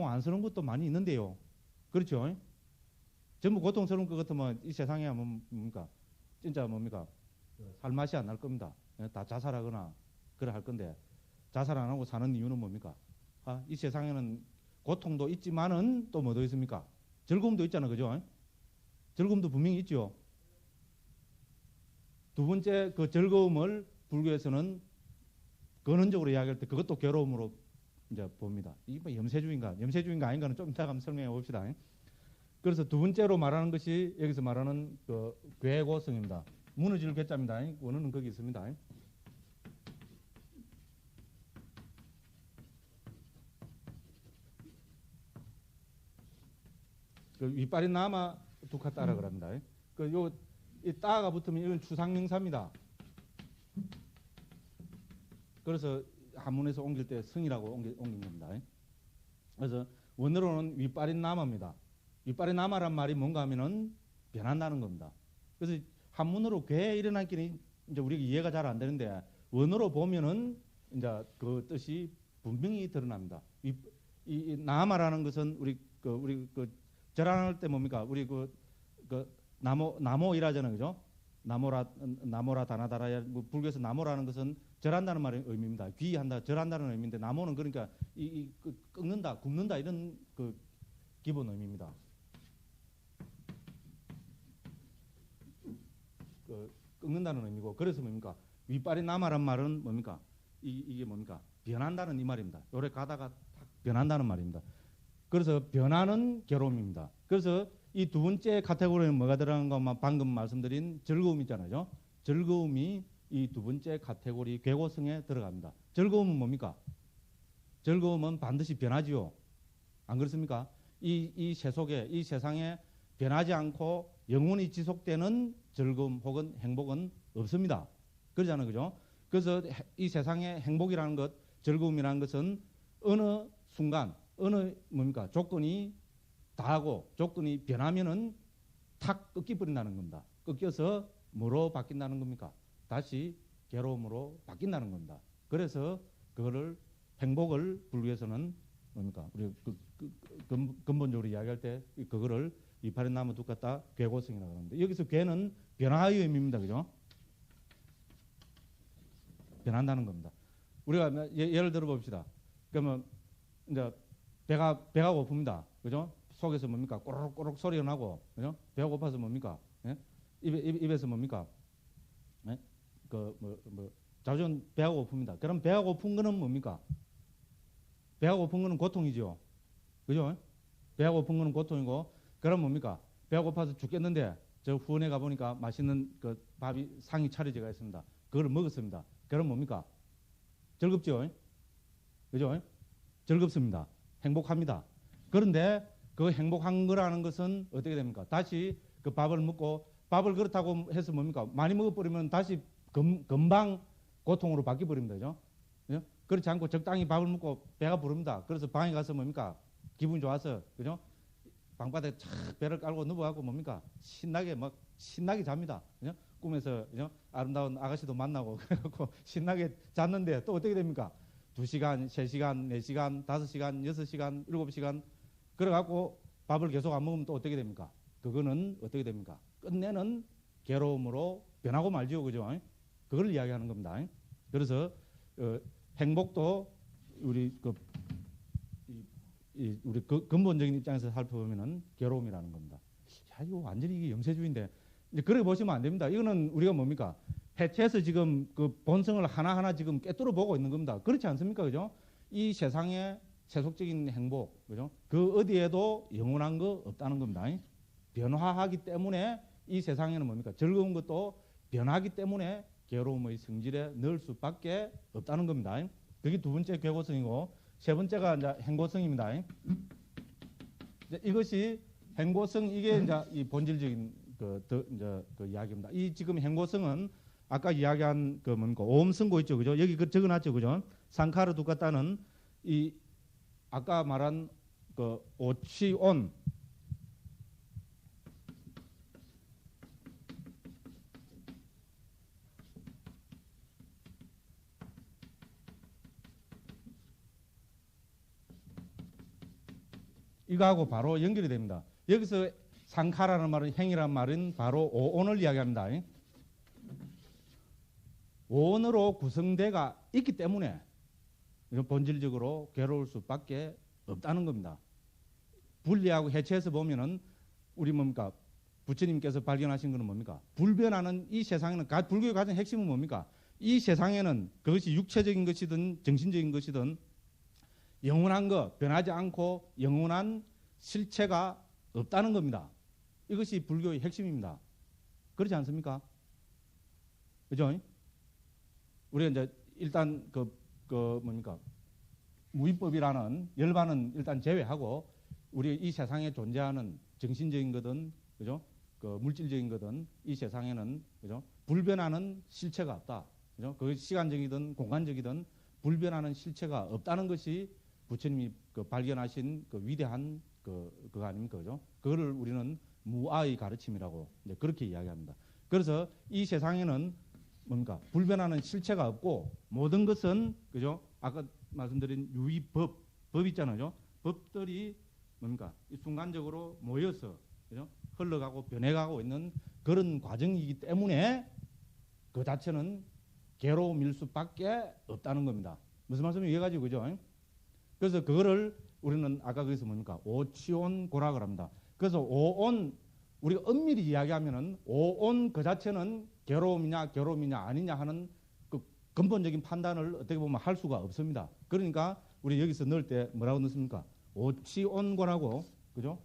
안쓰러운 것도 많이 있는데요. 그렇죠? 전부 고통스러운 것 같으면 이 세상에 뭡니까? 진짜 뭡니까? 살맛이 안 날 겁니다. 다 자살하거나 그래 할 건데 자살 안 하고 사는 이유는 뭡니까? 이 세상에는 고통도 있지만은 또 뭐도 있습니까? 즐거움도 있잖아, 그죠? 즐거움도 분명히 있죠. 두 번째 그 즐거움을 불교에서는 근원적으로 이야기할 때 그것도 괴로움으로 이제 봅니다. 이게 뭐 염세주의인가 아닌가는 좀 이따가 한번 설명해 봅시다. 그래서 두 번째로 말하는 것이 여기서 말하는 그 괴고성입니다. 무너질 괴자입니다. 원어는 거기 있습니다. 그 윗발이 남아 두카 따라 그럽니다. 이 따가 붙으면 이건 추상명사입니다. 그래서 한문에서 옮길 때 성이라고 옮긴 겁니다. 그래서 원어로는 윗발이 남아입니다. 윗발이 남아란 말이 뭔가 하면은 변한다는 겁니다. 그래서 한문으로 괴 일어난 길이 이제 우리가 이해가 잘 안 되는데 원어로 보면은 이제 그 뜻이 분명히 드러납니다. 이 남아라는 것은 우리 절안할 때 뭡니까? 우리 나모 일하잖아요, 그죠? 나모라 다나다라 불교에서 나모라는 것은 절한다는 말의 의미입니다. 귀한다, 절한다는 의미인데 나모는 그러니까 꺾는다, 굽는다 이런 그 기본 의미입니다. 꺾는다는 의미고 그래서 뭡니까? 윗발이 남아란 말은 뭡니까? 이게 뭡니까? 변한다는 이 말입니다. 요래 가다가 탁 변한다는 말입니다. 그래서 변하는 괴로움입니다. 그래서 이 두 번째 카테고리는 뭐가 들어가는가? 방금 말씀드린 즐거움 있잖아요. 즐거움이 이 두 번째 카테고리 괴고성에 들어갑니다. 즐거움은 뭡니까? 즐거움은 반드시 변하지요. 안 그렇습니까? 이 세속에, 이 세상에 변하지 않고 영원히 지속되는 즐거움 혹은 행복은 없습니다. 그러잖아요, 그죠? 그래서 이 세상의 행복이라는 것, 즐거움이라는 것은 어느 순간, 어느 뭡니까? 조건이 다하고 조건이 변하면은 탁 꺾여버린다는 겁니다. 꺾여서 뭐로 바뀐다는 겁니까? 다시 괴로움으로 바뀐다는 겁니다. 그래서 그거를 행복을 불기 위해서는 뭡니까? 우리 근본적으로 이야기할 때 그거를 이파리 나무 두 갖다 괴고성이라고 하는데 여기서 괴는 변화의 의미입니다. 그죠? 변한다는 겁니다. 우리가 예를 들어 봅시다. 그러면 이제 배가 고픕니다. 그죠? 속에서 뭡니까? 꼬르륵 소리가 나고, 그죠? 배가 고파서 뭡니까? 예? 입에서 뭡니까? 예? 자주 배가 고픕니다. 그럼 배가 고픈 거는 뭡니까? 배가 고픈 거는 고통이죠. 그죠? 배가 고픈 거는 고통이고, 그럼 뭡니까? 배가 고파서 죽겠는데, 저 후원에 가보니까 맛있는 그 밥이 상이 차려져 있습니다. 그걸 먹었습니다. 그럼 뭡니까? 즐겁죠? 그죠? 즐겁습니다. 행복합니다. 그런데 그 행복한 거라는 것은 어떻게 됩니까? 다시 그 밥을 먹고, 밥을 그렇다고 해서 뭡니까? 많이 먹어버리면 다시 금방 고통으로 바뀌어버립니다. 그죠? 그죠? 그렇지 않고 적당히 밥을 먹고 배가 부릅니다. 그래서 방에 가서 뭡니까? 기분이 좋아서, 그죠? 방바닥에 착 배를 깔고 누워갖고 뭡니까? 신나게 잡니다. 그죠? 꿈에서, 그죠? 아름다운 아가씨도 만나고, 그래갖고 신나게 잤는데 또 어떻게 됩니까? 2시간, 3시간, 4시간, 5시간, 6시간, 7시간, 그래갖고 밥을 계속 안 먹으면 또 어떻게 됩니까? 그거는 어떻게 됩니까? 끝내는 괴로움으로 변하고 말죠. 그죠? 그걸 이야기하는 겁니다. 그래서, 행복도 우리 우리 근본적인 입장에서 살펴보면은 괴로움이라는 겁니다. 야, 이거 완전히 이게 영세주의인데, 이제 그렇게 보시면 안 됩니다. 이거는 우리가 뭡니까? 해체해서 지금 그 본성을 하나하나 지금 꿰뚫어 보고 있는 겁니다. 그렇지 않습니까? 그죠? 이 세상의 세속적인 행복, 그죠? 그 어디에도 영원한 거 없다는 겁니다. 변화하기 때문에 이 세상에는 뭡니까? 즐거운 것도 변하기 때문에 괴로움의 성질에 넣을 수밖에 없다는 겁니다. 그게 두 번째 괴고성이고, 세 번째가 이제 행고성입니다. 이것이 행고성, 이게 이제 이 본질적인 그 이야기입니다. 이 지금 행고성은 아까 이야기한 그 뭡니까? 오음성고 있죠, 그죠? 여기 그 적어놨죠, 그죠? 상카르 두카타는 이 아까 말한 그 오치온, 이거하고 바로 연결이 됩니다. 여기서 상카라는 말은, 행이라는 말은 바로 오온을 이야기합니다. 오온으로 구성대가 있기 때문에 본질적으로 괴로울 수밖에 없다는 겁니다. 분리하고 해체해서 보면은 우리 뭡니까? 부처님께서 발견하신 것은 뭡니까? 불변하는 이 세상에는, 불교의 가장 핵심은 뭡니까? 이 세상에는 그것이 육체적인 것이든 정신적인 것이든 영원한 것, 변하지 않고 영원한 실체가 없다는 겁니다. 이것이 불교의 핵심입니다. 그렇지 않습니까? 그죠? 우리가 이제 일단 뭡니까? 무위법이라는 열반은 일단 제외하고 우리 이 세상에 존재하는 정신적인 거든, 그죠? 그 물질적인 거든 이 세상에는, 그죠? 불변하는 실체가 없다. 그죠? 그 시간적이든 공간적이든 불변하는 실체가 없다는 것이 부처님이 발견하신 그 위대한 그거 아닙니까? 그죠? 그거를 우리는 무아의 가르침이라고 이제 그렇게 이야기합니다. 그래서 이 세상에는 뭡니까? 불변하는 실체가 없고 모든 것은, 그죠? 아까 말씀드린 유의법, 법 있잖아요. 법들이 뭡니까? 이 순간적으로 모여서, 그죠? 흘러가고 변해가고 있는 그런 과정이기 때문에 그 자체는 괴로움일 수밖에 없다는 겁니다. 무슨 말씀인지 이해가지고, 그죠? 그래서 그거를 우리는 아까 거기서 뭡니까? 오치온고락을 합니다. 그래서 오온, 우리가 엄밀히 이야기하면은 오온 그 자체는 괴로움이냐 아니냐 하는 그 근본적인 판단을 어떻게 보면 할 수가 없습니다. 그러니까 우리 여기서 넣을 때 뭐라고 넣습니까? 오치온고라고, 그죠?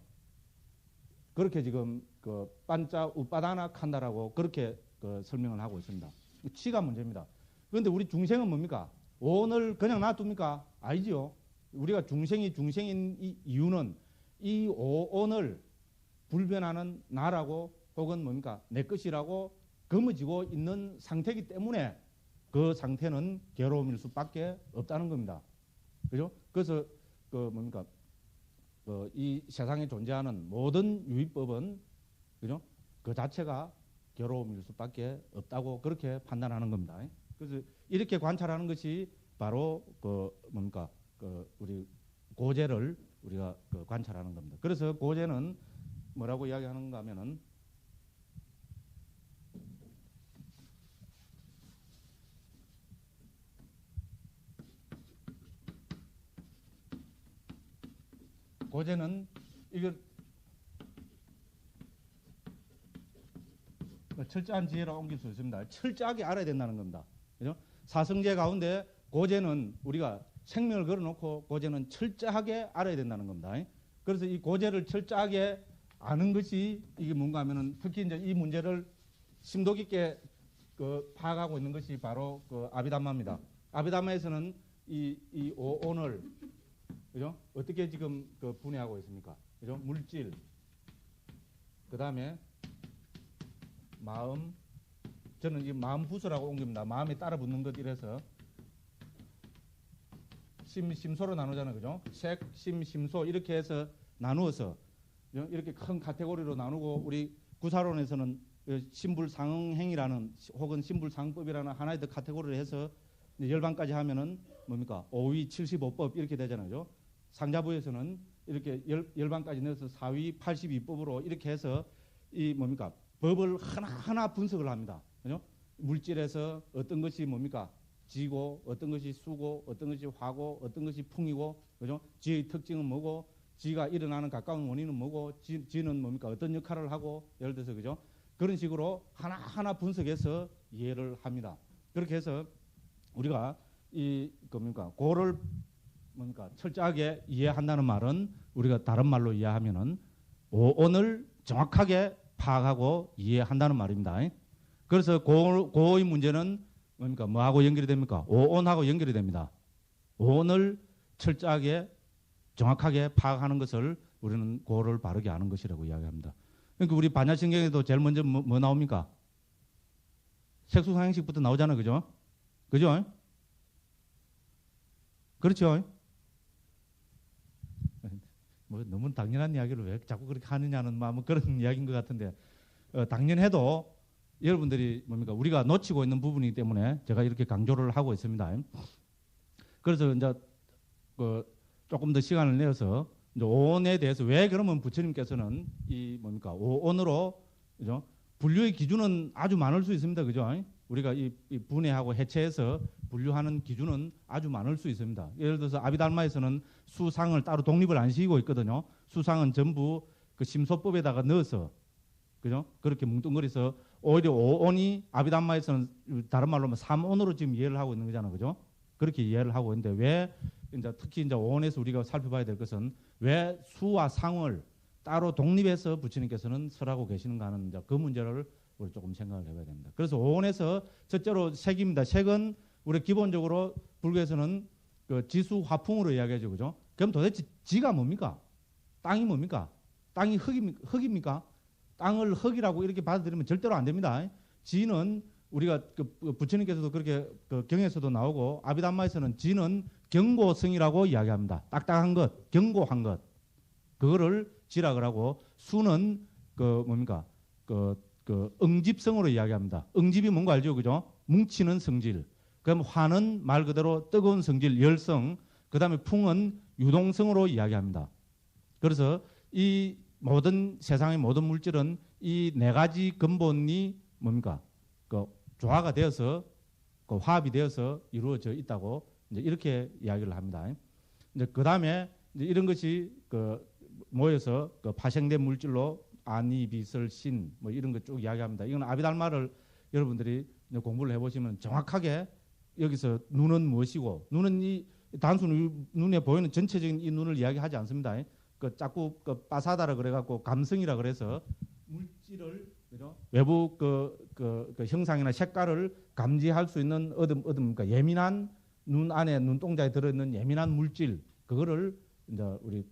그렇게 지금 그 반자 우빠다나 칸다라고 그렇게 설명을 하고 있습니다. 치가 문제입니다. 그런데 우리 중생은 뭡니까? 오온을 그냥 놔둡니까? 아니죠. 우리가 중생인 이 이유는 이 오온을 불변하는 나라고 혹은 뭡니까? 내 것이라고 거머쥐고 있는 상태이기 때문에 그 상태는 괴로움일 수밖에 없다는 겁니다. 그죠? 그래서 뭡니까? 이 세상에 존재하는 모든 유의법은 그죠? 그 자체가 괴로움일 수밖에 없다고 그렇게 판단하는 겁니다. 그래서 이렇게 관찰하는 것이 바로 그 뭡니까 그 우리 고재를 우리가 그 관찰하는 겁니다. 그래서 고재는 뭐라고 이야기하는가 하면은 고재는 이걸 철저한 지혜로 옮길 수 있습니다. 철저하게 알아야 된다는 겁니다. 그죠? 사성제 가운데 고재는 우리가 생명을 걸어놓고 고재는 철저하게 알아야 된다는 겁니다. 그래서 이 고재를 철저하게 아는 것이 이게 뭔가 하면은 특히 이제 이 문제를 심도 깊게 그 파악하고 있는 것이 바로 그 아비담마입니다. 아비담마에서는 이 오온을 그죠? 어떻게 지금 그 분해하고 있습니까? 그죠? 물질, 그 다음에 마음, 저는 이 마음 후소라고 옮깁니다. 마음에 따라 붙는 것 이래서 심소로 나누잖아요. 그죠? 색, 심소 이렇게 해서 나누어서 이렇게 큰 카테고리로 나누고 우리 구사론에서는 신불상응행이라는 혹은 신불상법이라는 하나의 더 카테고리를 해서 열반까지 하면은 뭡니까? 5위 75법 이렇게 되잖아요. 그죠? 상자부에서는 이렇게 열반까지 넣어서 4위 82법으로 이렇게 해서 이 뭡니까? 법을 하나하나 분석을 합니다. 그죠? 물질에서 어떤 것이 뭡니까? 지고, 어떤 것이 수고, 어떤 것이 화고, 어떤 것이 풍이고, 그죠? 지의 특징은 뭐고, 지가 일어나는 가까운 원인은 뭐고, 지는 뭡니까? 어떤 역할을 하고, 예를 들어서, 그죠? 그런 식으로 하나하나 분석해서 이해를 합니다. 그렇게 해서 우리가 뭡니까? 고를 뭡니까? 철저하게 이해한다는 말은 우리가 다른 말로 이해하면은 오온을 정확하게 파악하고 이해한다는 말입니다. 그래서 고의 문제는 뭡니까? 뭐하고 연결이 됩니까? 오온하고 연결이 됩니다. 오온을 철저하게 정확하게 파악하는 것을 우리는 고를 바르게 아는 것이라고 이야기합니다. 그러니까 우리 반야신경에도 제일 먼저 뭐 나옵니까? 색수상행식부터 나오잖아요. 그죠? 그죠? 그렇죠? 뭐 너무 당연한 이야기를 왜 자꾸 그렇게 하느냐는 뭐 그런 이야기인 것 같은데 당연해도 여러분들이 뭡니까 우리가 놓치고 있는 부분이기 때문에 제가 이렇게 강조를 하고 있습니다. 그래서 이제 조금 더 시간을 내어서 이제 오온에 대해서 왜 그러면 부처님께서는 이 뭡니까 오온으로 그죠? 분류의 기준은 아주 많을 수 있습니다. 그죠? 우리가 이 분해하고 해체해서 분류하는 기준은 아주 많을 수 있습니다. 예를 들어서 아비달마에서는 수상을 따로 독립을 안 시키고 있거든요. 수상은 전부 그 심소법에다가 넣어서 그죠? 그렇게 뭉뚱그려서 오히려 오온이 아비달마에서는 다른 말로 하면 삼온으로 지금 이해를 하고 있는 거잖아요. 그죠? 그렇게 이해를 하고 있는데 왜 이제 특히 이제 오온에서 우리가 살펴봐야 될 것은 왜 수와 상을 따로 독립해서 부처님께서는 설하고 계시는가 하는 이제 그 문제를 우리 조금 생각을 해봐야 됩니다. 그래서 오온에서 첫째로 색입니다. 색은 우리 기본적으로 불교에서는 그 지수 화풍으로 이야기하죠. 그죠? 그럼 도대체 지가 뭡니까? 땅이 뭡니까? 땅이 흙입니까? 땅을 흙이라고 이렇게 받아들이면 절대로 안 됩니다. 지는 우리가 그 부처님께서도 그렇게 그 경에서도 나오고 아비담마에서는 지는 경고성이라고 이야기합니다. 딱딱한 것, 견고한 것. 그거를 지락을 하고 수는 그 뭡니까? 그 응집성으로 이야기합니다. 응집이 뭔가 알죠? 그죠? 뭉치는 성질. 그럼 화는 말 그대로 뜨거운 성질, 열성. 그다음에 풍은 유동성으로 이야기합니다. 그래서 이 모든 세상의 모든 물질은 이 네 가지 근본이 뭡니까? 그 조화가 되어서 그 화합이 되어서 이루어져 있다고 이제 이렇게 이야기를 합니다. 이제 그다음에 이제 이런 것이 그 모여서 그 파생된 물질로 아니, 비설, 신 뭐 이런 거 쭉 이야기합니다. 이건 아비달마를 여러분들이 공부를 해보시면 정확하게 여기서 눈은 무엇이고 눈은 이 단순 눈에 보이는 전체적인 이 눈을 이야기하지 않습니다. 그 자꾸 그 빠사다라 그래갖고 감성이라 그래서 물질을 그죠? 외부 그 형상이나 색깔을 감지할 수 있는 그러니까 예민한 눈 안에 눈동자에 들어있는 예민한 물질 그거를 이제 우리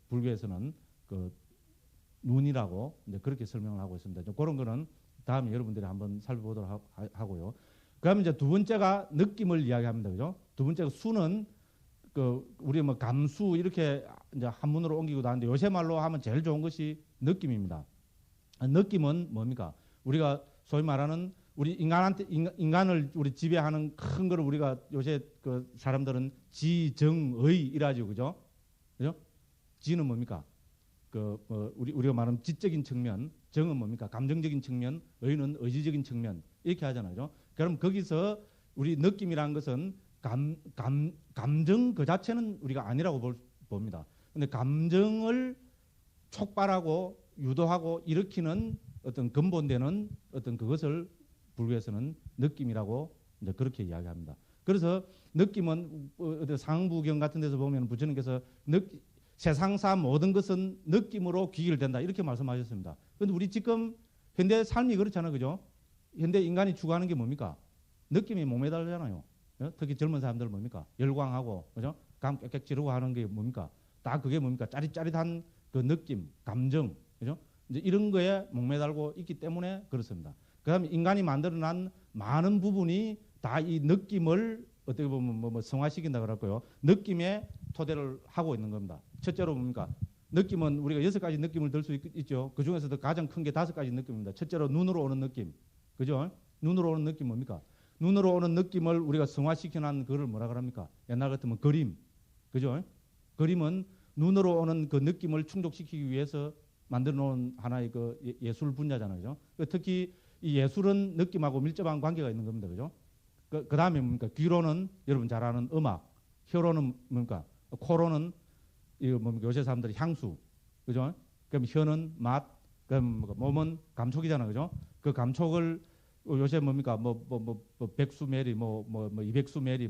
불교에서는 그 눈이라고 이제 그렇게 설명을 하고 있습니다. 그런 거는 다음에 여러분들이 한번 살펴보도록 하고요. 그다음에 이제 두 번째가 느낌을 이야기합니다. 그죠? 두 번째가 수는 우리 뭐 감수 이렇게 이제 한문으로 옮기고 나는데 요새 말로 하면 제일 좋은 것이 느낌입니다. 느낌은 뭡니까? 우리가 소위 말하는 우리 인간을 우리 지배하는 큰 거를 우리가 요새 그 사람들은 지정의 이라죠, 그죠? 그죠? 지는 뭡니까? 우리가 말하는 지적인 측면, 정은 뭡니까? 감정적인 측면, 의는 의지적인 측면 이렇게 하잖아요, 그죠? 그럼 거기서 우리 느낌이라는 것은 감정 그 자체는 우리가 아니라고 봅니다. 근데 감정을 촉발하고 유도하고 일으키는 어떤 근본되는 어떤 그것을 불교에서는 느낌이라고 이제 그렇게 이야기합니다. 그래서 느낌은 상부경 같은 데서 보면 부처님께서 세상사 모든 것은 느낌으로 귀결된다 이렇게 말씀하셨습니다. 그런데 우리 지금 현대 삶이 그렇잖아요, 그죠? 현대 인간이 추구하는 게 뭡니까? 느낌이 몸에 달잖아요. 특히 젊은 사람들 뭡니까? 열광하고, 그죠? 감 꽥꽥 지르고 하는 게 뭡니까? 다 그게 뭡니까? 짜릿짜릿한 그 느낌, 감정, 그죠? 이제 이런 거에 목매달고 있기 때문에 그렇습니다. 그다음에 인간이 만들어낸 많은 부분이 다 이 느낌을 어떻게 보면 뭐 성화시킨다 그럴까요? 느낌에 토대를 하고 있는 겁니다. 첫째로 뭡니까? 느낌은 우리가 6가지 느낌을 들 수 있죠. 그 중에서도 가장 큰 게 5가지 느낌입니다. 첫째로 눈으로 오는 느낌, 그죠? 눈으로 오는 느낌 뭡니까? 눈으로 오는 느낌을 우리가 성화시켜놓은 그걸 뭐라 그럽니까? 옛날 같으면 그림, 그죠? 그림은 눈으로 오는 그 느낌을 충족시키기 위해서 만들어 놓은 하나의 그 예술 분야잖아요, 그죠? 특히 이 예술은 느낌하고 밀접한 관계가 있는 겁니다, 그죠? 그 다음에 뭡니까? 귀로는 여러분 잘 아는 음악, 혀로는 뭡니까? 코로는 이거 뭡니까? 요새 사람들이 향수, 그죠? 그럼 혀는 맛, 그럼 몸은 감촉이잖아요, 그죠? 그 감촉을 요새 뭡니까? 백수 메리, 200수 메리,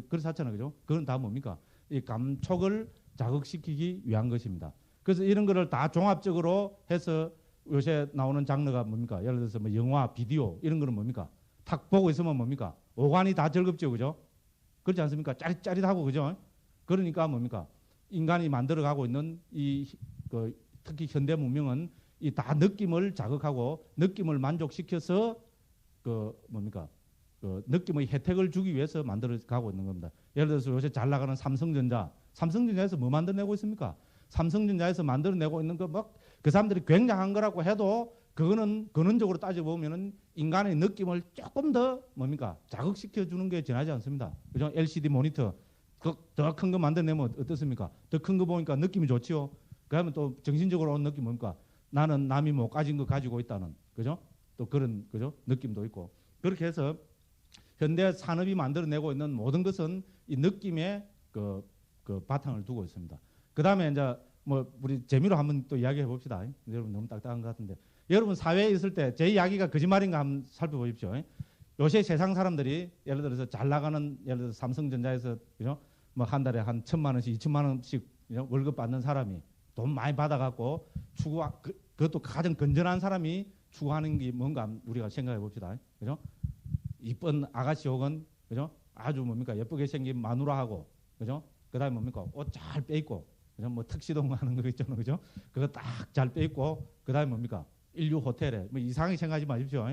그래서 하잖아요, 그죠? 그건 다 뭡니까? 이 감촉을 자극시키기 위한 것입니다. 그래서 이런 거를 다 종합적으로 해서 요새 나오는 장르가 뭡니까? 예를 들어서 뭐 영화, 비디오 이런 거는 뭡니까? 탁 보고 있으면 뭡니까? 오감이 다 즐겁죠, 그죠? 그렇지 않습니까? 짜릿짜릿하고, 그죠? 그러니까 뭡니까? 인간이 만들어가고 있는 특히 현대 문명은 이 다 느낌을 자극하고 느낌을 만족시켜서 뭡니까? 느낌의 혜택을 주기 위해서 만들어가고 있는 겁니다. 예를 들어서 요새 잘 나가는 삼성전자에서 뭐 만들어내고 있습니까? 삼성전자에서 만들어내고 있는 거 막 그 사람들이 굉장한 거라고 해도 그거는 근원적으로 따져보면은 인간의 느낌을 조금 더 뭡니까? 자극시켜 주는 게 지나지 않습니다. 그죠? LCD 모니터 더 큰 거 만들어내면 어떻습니까? 더 큰 거 보니까 느낌이 좋지요. 그러면 또 정신적으로 온 느낌 뭡니까? 나는 남이 못 가진 거 가지고 있다는, 그죠? 또 그런, 그죠? 느낌도 있고. 그렇게 해서 현대 산업이 만들어내고 있는 모든 것은 이 느낌의 그 바탕을 두고 있습니다. 그 다음에 이제 우리 재미로 한번 또 이야기해 봅시다. 여러분 너무 딱딱한 것 같은데. 여러분 사회에 있을 때 제 이야기가 거짓말인가 한번 살펴보십시오. 요새 세상 사람들이 예를 들어서 잘 나가는 예를 들어서 삼성전자에서, 그죠? 뭐 한 달에 한 1,000만 원씩, 2,000만 원씩 월급 받는 사람이 돈 많이 받아갖고 그것도 가장 건전한 사람이 추구하는 게 뭔가 우리가 생각해 봅시다. 그죠? 이쁜 아가씨 혹은, 그죠? 아주 뭡니까? 예쁘게 생긴 마누라하고, 그죠? 그 다음에 뭡니까? 옷 잘 빼입고, 그죠? 뭐 턱시도 하는 거 있잖아요, 그죠? 그거 딱 잘 빼입고, 그 다음에 뭡니까? 인류 호텔에, 뭐 이상하게 생각하지 마십시오.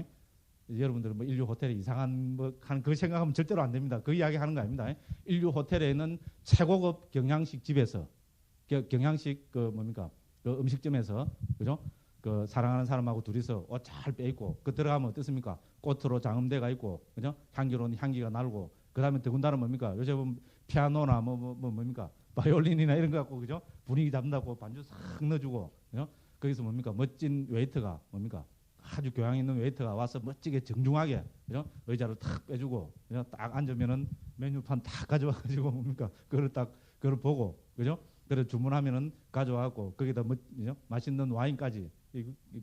여러분들 뭐 인류 호텔에 이상한 뭐 하는 그 생각하면 절대로 안 됩니다. 그 이야기 하는 거 아닙니다. 인류 호텔에 있는 최고급 경양식 집에서, 경양식 뭡니까? 음식점에서, 그죠? 사랑하는 사람하고 둘이서 옷 잘 빼입고, 들어가면 어떻습니까? 꽃으로 장음대가 있고, 그죠? 향기로운 향기가 날고, 그 다음에 더군다나 뭡니까? 요새 보면 피아노나 뭡니까? 바이올린이나 이런 거 갖고, 그죠? 분위기 잡는다고 반주 싹 넣어주고, 그죠? 거기서 뭡니까? 멋진 웨이터가 뭡니까? 아주 교양 있는 웨이터가 와서 멋지게 정중하게, 그죠? 의자를 탁 빼주고, 그죠? 딱 앉으면은 메뉴판 딱 가져와가지고 뭡니까? 그걸 보고, 그죠? 그래 주문하면은 가져와갖고 거기다 맛있는 와인까지.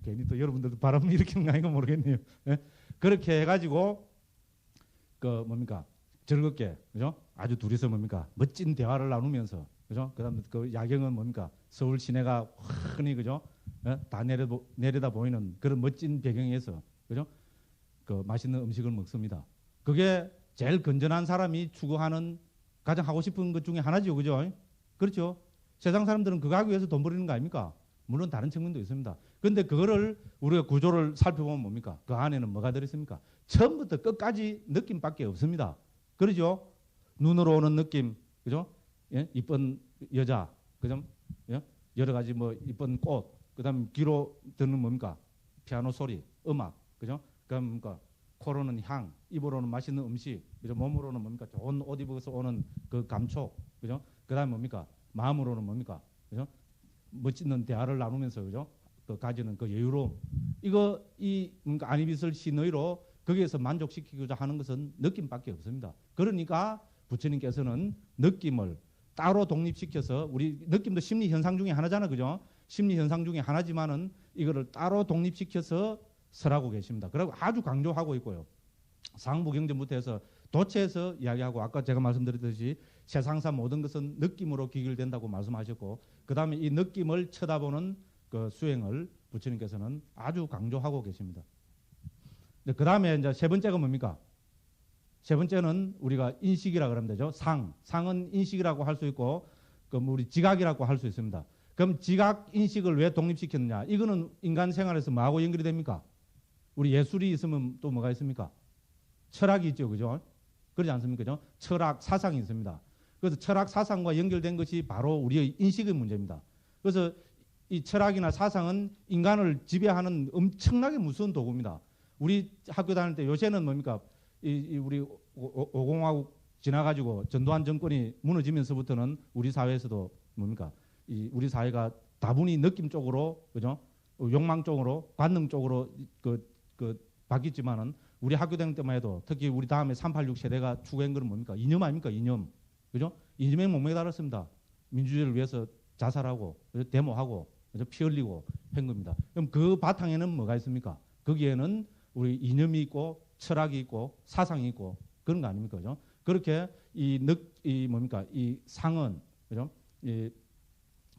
괜히 또 여러분들도 바람 일으키는 거 아닌가 모르겠네요. 예? 그렇게 해가지고 뭡니까? 즐겁게, 그죠? 아주 둘이서 뭡니까? 멋진 대화를 나누면서, 그죠? 그다음에 그 야경은 뭡니까? 서울 시내가 환히, 그죠? 예? 다 내려다 보이는 그런 멋진 배경에서, 그죠? 맛있는 음식을 먹습니다. 그게 제일 건전한 사람이 추구하는 가장 하고 싶은 것 중에 하나죠, 그죠? 그렇죠? 세상 사람들은 그거 하기 위해서 돈 버리는 거 아닙니까? 물론 다른 측면도 있습니다. 그런데 그거를 우리가 구조를 살펴보면 뭡니까? 그 안에는 뭐가 들어있습니까? 처음부터 끝까지 느낌밖에 없습니다. 그렇죠? 눈으로 오는 느낌, 그죠? 예? 이쁜 여자, 그죠? 예? 여러 가지 뭐 이쁜 꽃, 그다음 귀로 듣는 뭡니까? 피아노 소리, 음악, 그죠? 그다음 뭡니까? 코로는 향, 입으로는 맛있는 음식, 그죠? 몸으로는 뭡니까? 좋은 옷 입어서 오는 그 감촉, 그죠? 그다음 뭡니까? 마음으로는 뭡니까? 그죠? 멋있는 대화를 나누면서 그죠? 그 가지는 그 여유로움. 이거 이 뭔가 안입이슬 시너이로 거기에서 만족시키고자 하는 것은 느낌밖에 없습니다. 그러니까 부처님께서는 느낌을 따로 독립시켜서 우리 느낌도 심리 현상 중에 하나잖아, 그죠? 심리 현상 중에 하나지만은 이거를 따로 독립시켜서 설하고 계십니다. 그리고 아주 강조하고 있고요. 상부경전부터 해서 도체에서 이야기하고 아까 제가 말씀드렸듯이 세상사 모든 것은 느낌으로 귀결된다고 말씀하셨고 그 다음에 이 느낌을 쳐다보는 그 수행을 부처님께서는 아주 강조하고 계십니다. 그 다음에 이제 세 번째가 뭡니까? 세 번째는 우리가 인식이라고 그러면 되죠. 상은 인식이라고 할 수 있고 그 우리 지각이라고 할 수 있습니다. 그럼 지각, 인식을 왜 독립시켰느냐? 이거는 인간 생활에서 뭐하고 연결이 됩니까? 우리 예술이 있으면 또 뭐가 있습니까? 철학이 있죠, 그죠? 그러지 않습니까? 그죠? 철학, 사상이 있습니다. 그래서 철학, 사상과 연결된 것이 바로 우리의 인식의 문제입니다. 그래서 이 철학이나 사상은 인간을 지배하는 엄청나게 무서운 도구입니다. 우리 학교 다닐 때 요새는 뭡니까? 우리 오공화국 지나가지고 전두환 정권이 무너지면서부터는 우리 사회에서도 뭡니까? 우리 사회가 다분히 느낌 쪽으로, 그죠? 욕망 쪽으로, 관능 쪽으로 바뀌었지만은 우리 학교 다닐 때만 해도 특히 우리 다음에 386 세대가 추구한 것은 뭡니까? 이념 아닙니까? 이념. 그죠? 이념에 목매어 달았습니다. 민주주의를 위해서 자살하고, 데모하고, 피 흘리고 한 겁니다. 그럼 그 바탕에는 뭐가 있습니까? 거기에는 우리 이념이 있고, 철학이 있고, 사상이 있고, 그런 거 아닙니까? 그죠? 그렇게 이 상은, 그죠?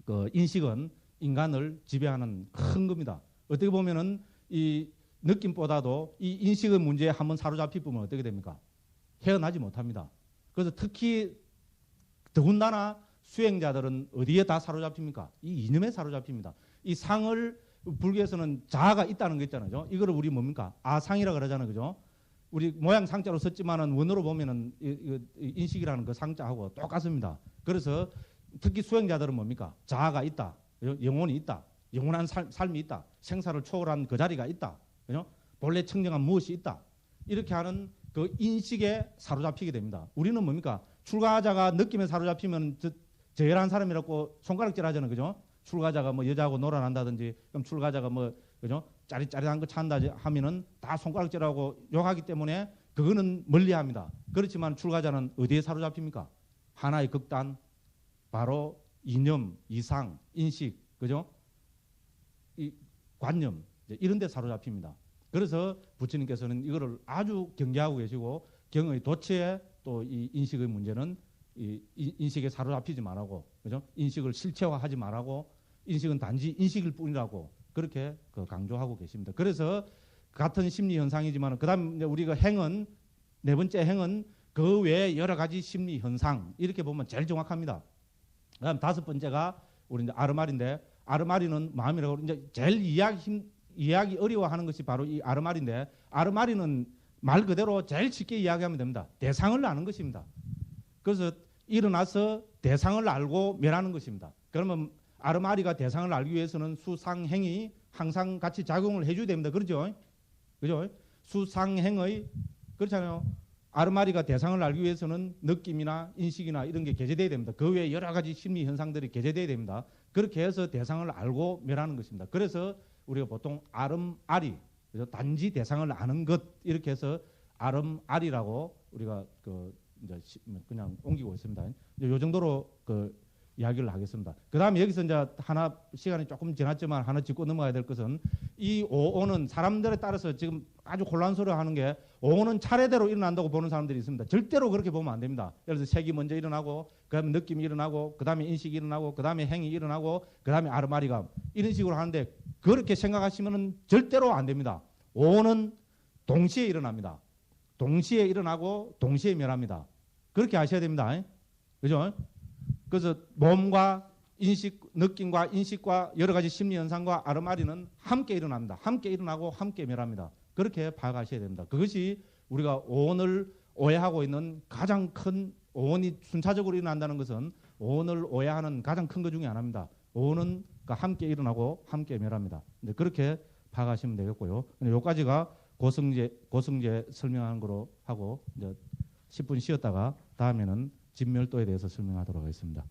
그 인식은 인간을 지배하는 큰 겁니다. 어떻게 보면은 이 느낌보다도 이 인식의 문제에 한번 사로잡히 보면 어떻게 됩니까? 헤어나지 못합니다. 그래서 특히 더군다나 수행자들은 어디에 다 사로잡힙니까? 이 이념에 사로잡힙니다. 이 상을 불교에서는 자아가 있다는 거 있잖아요. 이거를 우리 뭡니까? 아상이라 그러잖아요. 그죠? 우리 모양 상자로 썼지만은 원어로 보면은 인식이라는 그 상자하고 똑같습니다. 그래서 특히 수행자들은 뭡니까? 자아가 있다. 영혼이 있다. 영원한 삶이 있다. 생사를 초월한 그 자리가 있다. 그죠? 본래 청정한 무엇이 있다. 이렇게 하는 그 인식에 사로잡히게 됩니다. 우리는 뭡니까? 출가자가 느낌에 사로잡히면 저열한 사람이라고 손가락질 하잖아요. 그죠? 출가자가 뭐 여자하고 놀아난다든지 그럼 출가자가 뭐 그죠? 짜릿짜릿한 거 찬다 하면은 다 손가락질하고 욕하기 때문에 그거는 멀리합니다. 그렇지만 출가자는 어디에 사로잡힙니까? 하나의 극단, 바로 이념, 이상, 인식, 그죠? 이 관념 이런 데 사로잡힙니다. 그래서 부처님께서는 이거를 아주 경계하고 계시고 경의 도체에 또 이 인식의 문제는 이 인식에 사로잡히지 말라고, 그죠? 인식을 실체화하지 말라고, 인식은 단지 인식일 뿐이라고 그렇게 강조하고 계십니다. 그래서 같은 심리 현상이지만 그다음 우리가 행은 네 번째 행은 그 외에 여러 가지 심리 현상 이렇게 보면 제일 정확합니다. 그다음 다섯 번째가 우리 이제 아르마리인데 아르마리는 마음이라고 이제 제일 이해하기 어려워하는 것이 바로 이 아르마리인데 아르마리는 말 그대로 제일 쉽게 이야기하면 됩니다. 대상을 아는 것입니다. 그래서 일어나서 대상을 알고 멸하는 것입니다. 그러면 아르마리가 대상을 알기 위해서는 수상행이 항상 같이 작용을 해줘야 됩니다. 그렇죠? 그죠? 수상행의 그렇잖아요. 아르마리가 대상을 알기 위해서는 느낌이나 인식이나 이런 게 개재돼야 됩니다. 그 외에 여러 가지 심리 현상들이 개재돼야 됩니다. 그렇게 해서 대상을 알고 멸하는 것입니다. 그래서 우리가 보통 아름아리, 그래서 단지 대상을 아는 것 이렇게 해서 아름아리라고 우리가 이제 그냥 옮기고 있습니다. 이제 요 정도로 이야기를 하겠습니다. 그 다음에 여기서 이제 하나 시간이 조금 지났지만 하나 짚고 넘어가야 될 것은 이 오온은 사람들에 따라서 지금 아주 혼란스러워하는 게 오온은 차례대로 일어난다고 보는 사람들이 있습니다. 절대로 그렇게 보면 안 됩니다. 예를 들어서 색이 먼저 일어나고 그 다음에 느낌이 일어나고 그 다음에 인식이 일어나고 그 다음에 행이 일어나고 그 다음에 아르마리가 이런 식으로 하는데 그렇게 생각하시면 절대로 안 됩니다. 오온은 동시에 일어납니다. 동시에 일어나고 동시에 멸합니다. 그렇게 아셔야 됩니다. 그죠? 그래서 몸과 인식, 느낌과 인식과 여러 가지 심리 현상과 아르마리는 함께 일어납니다. 함께 일어나고 함께 멸합니다. 그렇게 파악하셔야 됩니다. 그것이 우리가 오온을 오해하고 있는 가장 큰 오온이 순차적으로 일어난다는 것은 오온을 오해하는 가장 큰 것 중에 하나입니다. 오온은 함께 일어나고 함께 멸합니다. 근데 그렇게 파악하시면 되겠고요. 여기까지가 고성제 설명하는 거로 하고 이제 10분 쉬었다가 다음에는 진멸도에 대해서 설명하도록 하겠습니다.